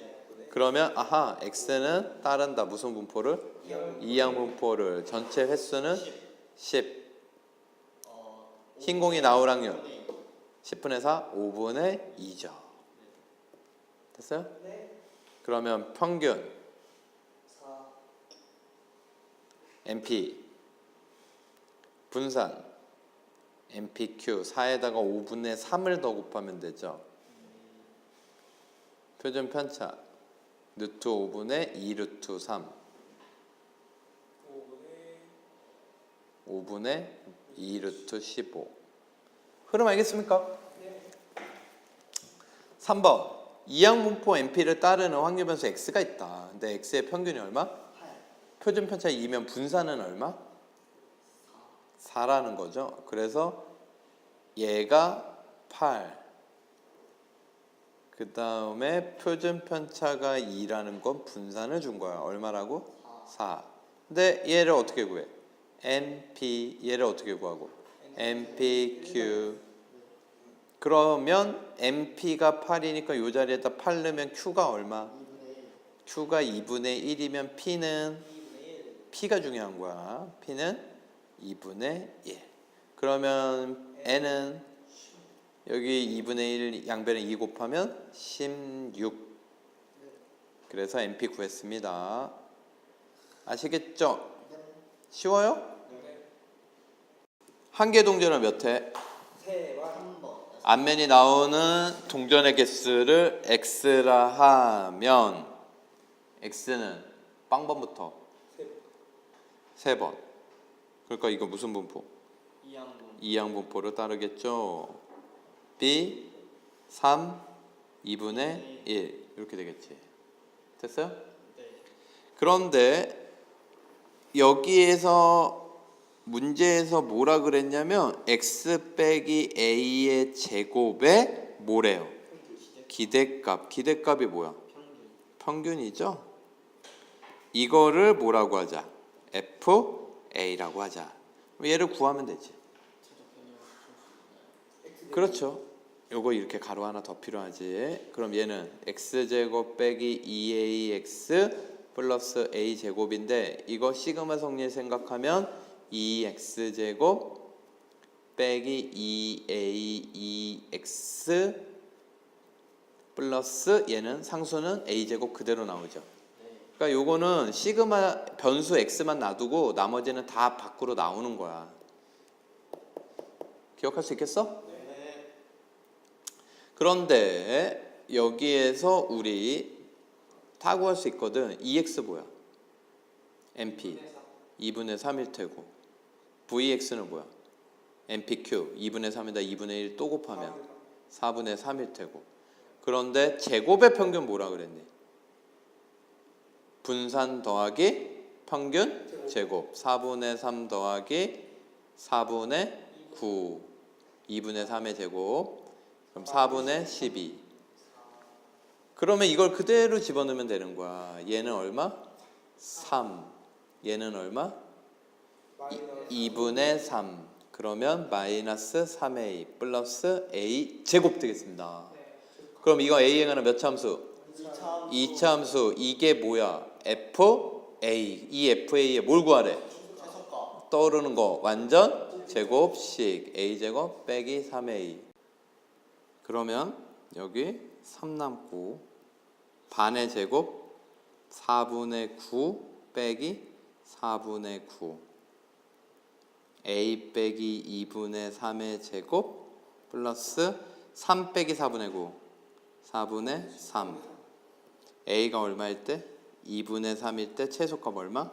그러면 아하, x는 따른다. 무슨 분포를? 이항 분포를. 전체 횟수는 10. 흰 공이 나올 확률 10분의 4, 5분의 2죠. 됐어요? 그러면 평균 MP 분산 MPQ 4에다가 5분의 3을 더 곱하면 되죠. 표준 편차 루트 5분의 2 루트 3 5분의 2 루트 15. 흐름 알겠습니까? 3번 이항분포 MP를 따르는 확률 변수 X가 있다. 근데 X의 평균이 얼마? 표준 편차 2면 분산은 얼마? 4라는 거죠. 그래서 얘가 8. 그 다음에 표준 편차가 2라는 건 분산을 준 거야. 얼마라고? 4. 근데 얘를 어떻게 구해? NP 얘를 어떻게 구하고? NPQ 그러면 MP가 8이니까 이 자리에다 8 넣으면 Q가 얼마? 2분의 1. Q가 2분의 1이면 P는 2분의 1. P가 중요한 거야. P는 2분의 1. 그러면 N은 여기 2분의 1 양변에 2 곱하면 16. 그래서 MP 구했습니다. 아시겠죠? 쉬워요? 네. 한계 동전은 몇 회? 세와 3번. 앞면이 나오는 동전의 개수를 X라 하면 X는 빵번부터 세. 3번. 그러니까 이거 무슨 분포? 2항분. 2양 분포를 따르겠죠. B 3 2분의 1 이렇게 되겠지. 됐어요? 네. 그런데 여기에서 문제에서 뭐라 그랬냐면 x 빼기 a의 제곱에 뭐래요? 기대값. 기대값이 뭐야? 평균. 평균이죠. 이거를 뭐라고 하자? FA라고 하자. 얘를 구하면 되지. 그렇죠. 요거 이렇게 가로 하나 더 필요하지. 그럼 얘는 x제곱 빼기 2ax 플러스 a제곱인데 이거 시그마 성리 생각하면 2x제곱 빼기 2ax 플러스 얘는 상수는 a제곱 그대로 나오죠. 그러니까 요거는 시그마 변수 x만 놔두고 나머지는 다 밖으로 나오는 거야. 기억할 수 있겠어? 네. 그런데 여기에서 우리 다 구할 수 있거든. 2x 뭐야? MP 2분의 3일 테고 VX는 뭐야? MPQ 2분의 3에다 2분의 1 또 곱하면 4분의 3일 테고. 그런데 제곱의 평균 뭐라 그랬니? 분산 더하기 평균 제곱 4분의 3 더하기 4분의 9 2분의 3의 제곱 그럼 4분의 12. 그러면 이걸 그대로 집어넣으면 되는 거야. 얘는 얼마? 3. 얘는 얼마? 2분의 3. 그러면 마이너스 3a 플러스 a 제곱 되겠습니다. 그럼 이거 a에 관한 몇 차 함수? 2차 2차 함수. 이게 뭐야? FA. 이 FA에 뭘 구하래? 최소값. 떠오르는 거 완전 제곱식 a제곱 빼기 3a. 그러면 여기 3 남고 반의 제곱 4분의 9 빼기 4분의 9 a 빼기 2분의 3의 제곱 플러스 3 빼기 4분의 9 4분의 3 a가 얼마일 때? 2분의 3일 때 최소값 얼마?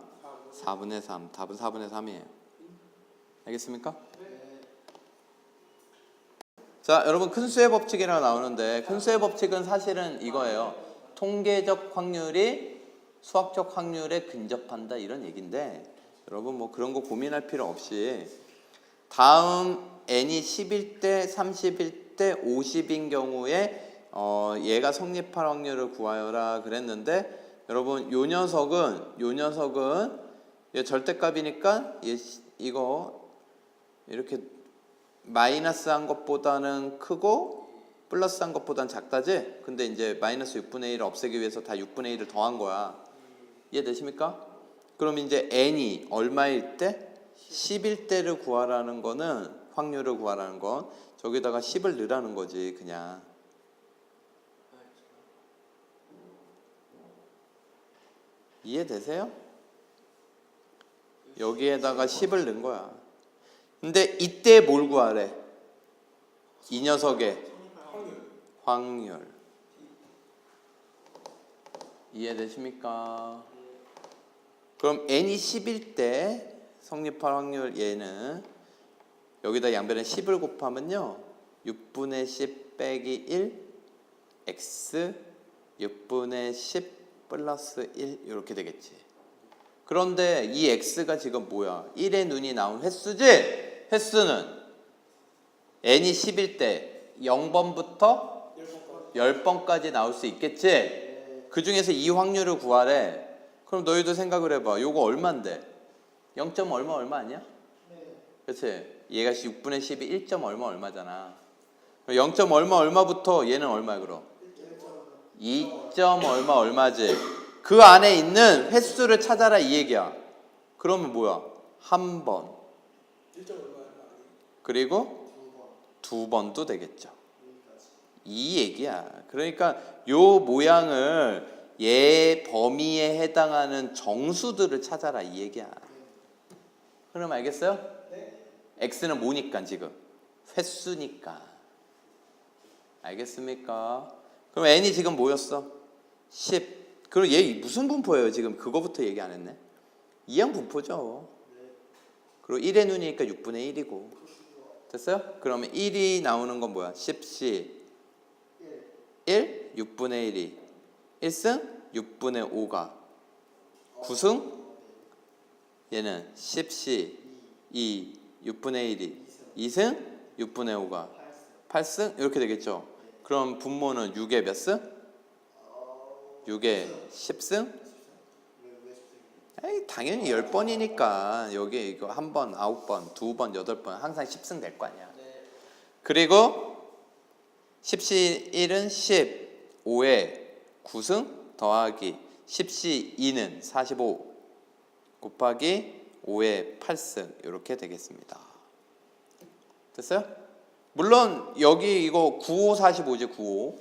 4분의 3. 답은 4분의 3이에요. 알겠습니까? 자, 여러분 큰수의 법칙이라고 나오는데 큰수의 법칙은 사실은 이거예요. 통계적 확률이 수학적 확률에 근접한다 이런 얘기인데 여러분 뭐 그런 거 고민할 필요 없이 다음 n이 10일 때, 30일 때, 50인 경우에 얘가 성립할 확률을 구하여라 그랬는데 여러분 요 녀석은 얘 절대값이니까 이거 이렇게 마이너스 한 것보다는 크고 플러스 한 것보다는 작다지? 근데 이제 마이너스 6분의 1을 없애기 위해서 다 6분의 1을 더한 거야. 이해되십니까? 그럼 이제 n이 얼마일 때? 10일 때를 구하라는 거는 확률을 구하라는 건 저기다가 10을 넣으라는 거지 그냥. 이해되세요? 여기에다가 10을 넣은 거야. 근데 이때 뭘 구하래? 이 녀석의 확률. 이해되십니까? 그럼 n이 10일 때 성립할 확률 얘는 여기다 양변에 10을 곱하면요 6분의 10 빼기 1 x 6분의 10 플러스 1 이렇게 되겠지. 그런데 이 x가 지금 뭐야? 1의 눈이 나온 횟수지? 횟수는 n이 10일 때 0번부터 10번까지 나올 수 있겠지? 그 중에서 이 확률을 구하래. 그럼 너희도 생각을 해봐. 요거 얼만데? 0. 얼마 아니야? 그치? 얘가 6분의 10이 1. 얼마잖아. 0점 얼마 얼마부터 얘는 얼마야 그럼? 2점 얼마 얼마지. 그 안에 있는 횟수를 찾아라 이 얘기야. 그러면 뭐야? 한 번. 1점 얼마 아니에요? 그리고 2번 2번도 되겠죠. 여기까지. 이 얘기야. 그러니까 요 모양을 얘 범위에 해당하는 정수들을 찾아라 이 얘기야. 그럼 알겠어요? 네. x는 뭐니까 지금? 횟수니까. 알겠습니까? 그럼 n이 지금 뭐였어? 10. 그럼 얘 무슨 분포예요? 지금 그거부터 얘기 안 했네. 이항 분포죠. 네. 그리고 1의 눈이니까 6분의 1이고. 됐어요? 그러면 1이 나오는 건 뭐야? 10시 1, 6분의 1이 1승 6분의 5가 9승 얘는 10시 2, 6분의 1이 2승 6분의 5가 8승 이렇게 되겠죠. 그럼 분모는 6의 몇 승? 6의 10승? 에이, 당연히 10번이니까 여기 이거 한 번, 9번, 2번, 8번 항상 10승 될 거 아니야. 그리고 10시 1은 10, 5에 9승 더하기 10시 2는 45 곱하기 5에 8승 이렇게 되겠습니다. 됐어요? 물론 여기 이거 95, 45지 95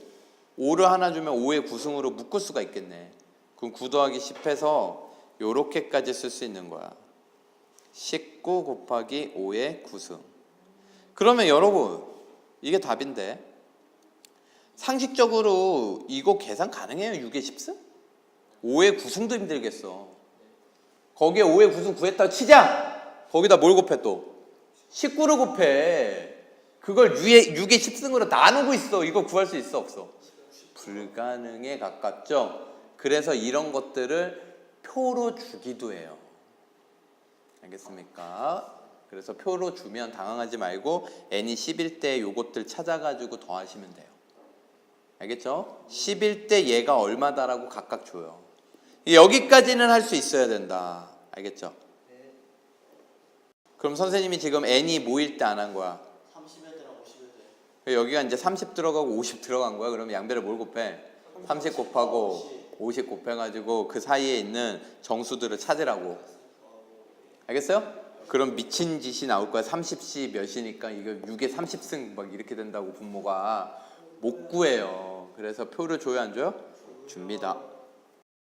5를 하나 주면 5의 9승으로 묶을 수가 있겠네. 그럼 9 더하기 10 해서 요렇게까지 쓸 수 있는 거야. 19 곱하기 5의 9승. 그러면 여러분 이게 답인데 상식적으로 이거 계산 가능해요? 6의 10승? 5의 9승도 힘들겠어. 거기에 5의 9승 구했다고 치자! 거기다 뭘 곱해 또? 19를 곱해. 그걸 6의 10승으로 나누고 있어. 이거 구할 수 있어 없어? 불가능에 가깝죠? 그래서 이런 것들을 표로 주기도 해요. 알겠습니까? 그래서 표로 주면 당황하지 말고 n이 10일 때 요것들 찾아가지고 더하시면 돼요. 알겠죠? 10일 때 얘가 얼마다라고 각각 줘요. 여기까지는 할 수 있어야 된다. 알겠죠? 그럼 선생님이 지금 n이 뭐일 때 안 한 거야? 30일 때랑 50일 때. 여기가 이제 30 들어가고 50 들어간 거야. 그럼 양배를 뭘 곱해? 30 곱하고 50 곱해가지고 그 사이에 있는 정수들을 찾으라고. 알겠어요? 그럼 미친 짓이 나올 거야. 30시 몇이니까 이거 6에 30승 막 이렇게 된다고 분모가 못 구해요. 그래서 표를 줘요 안 줘요? 줍니다.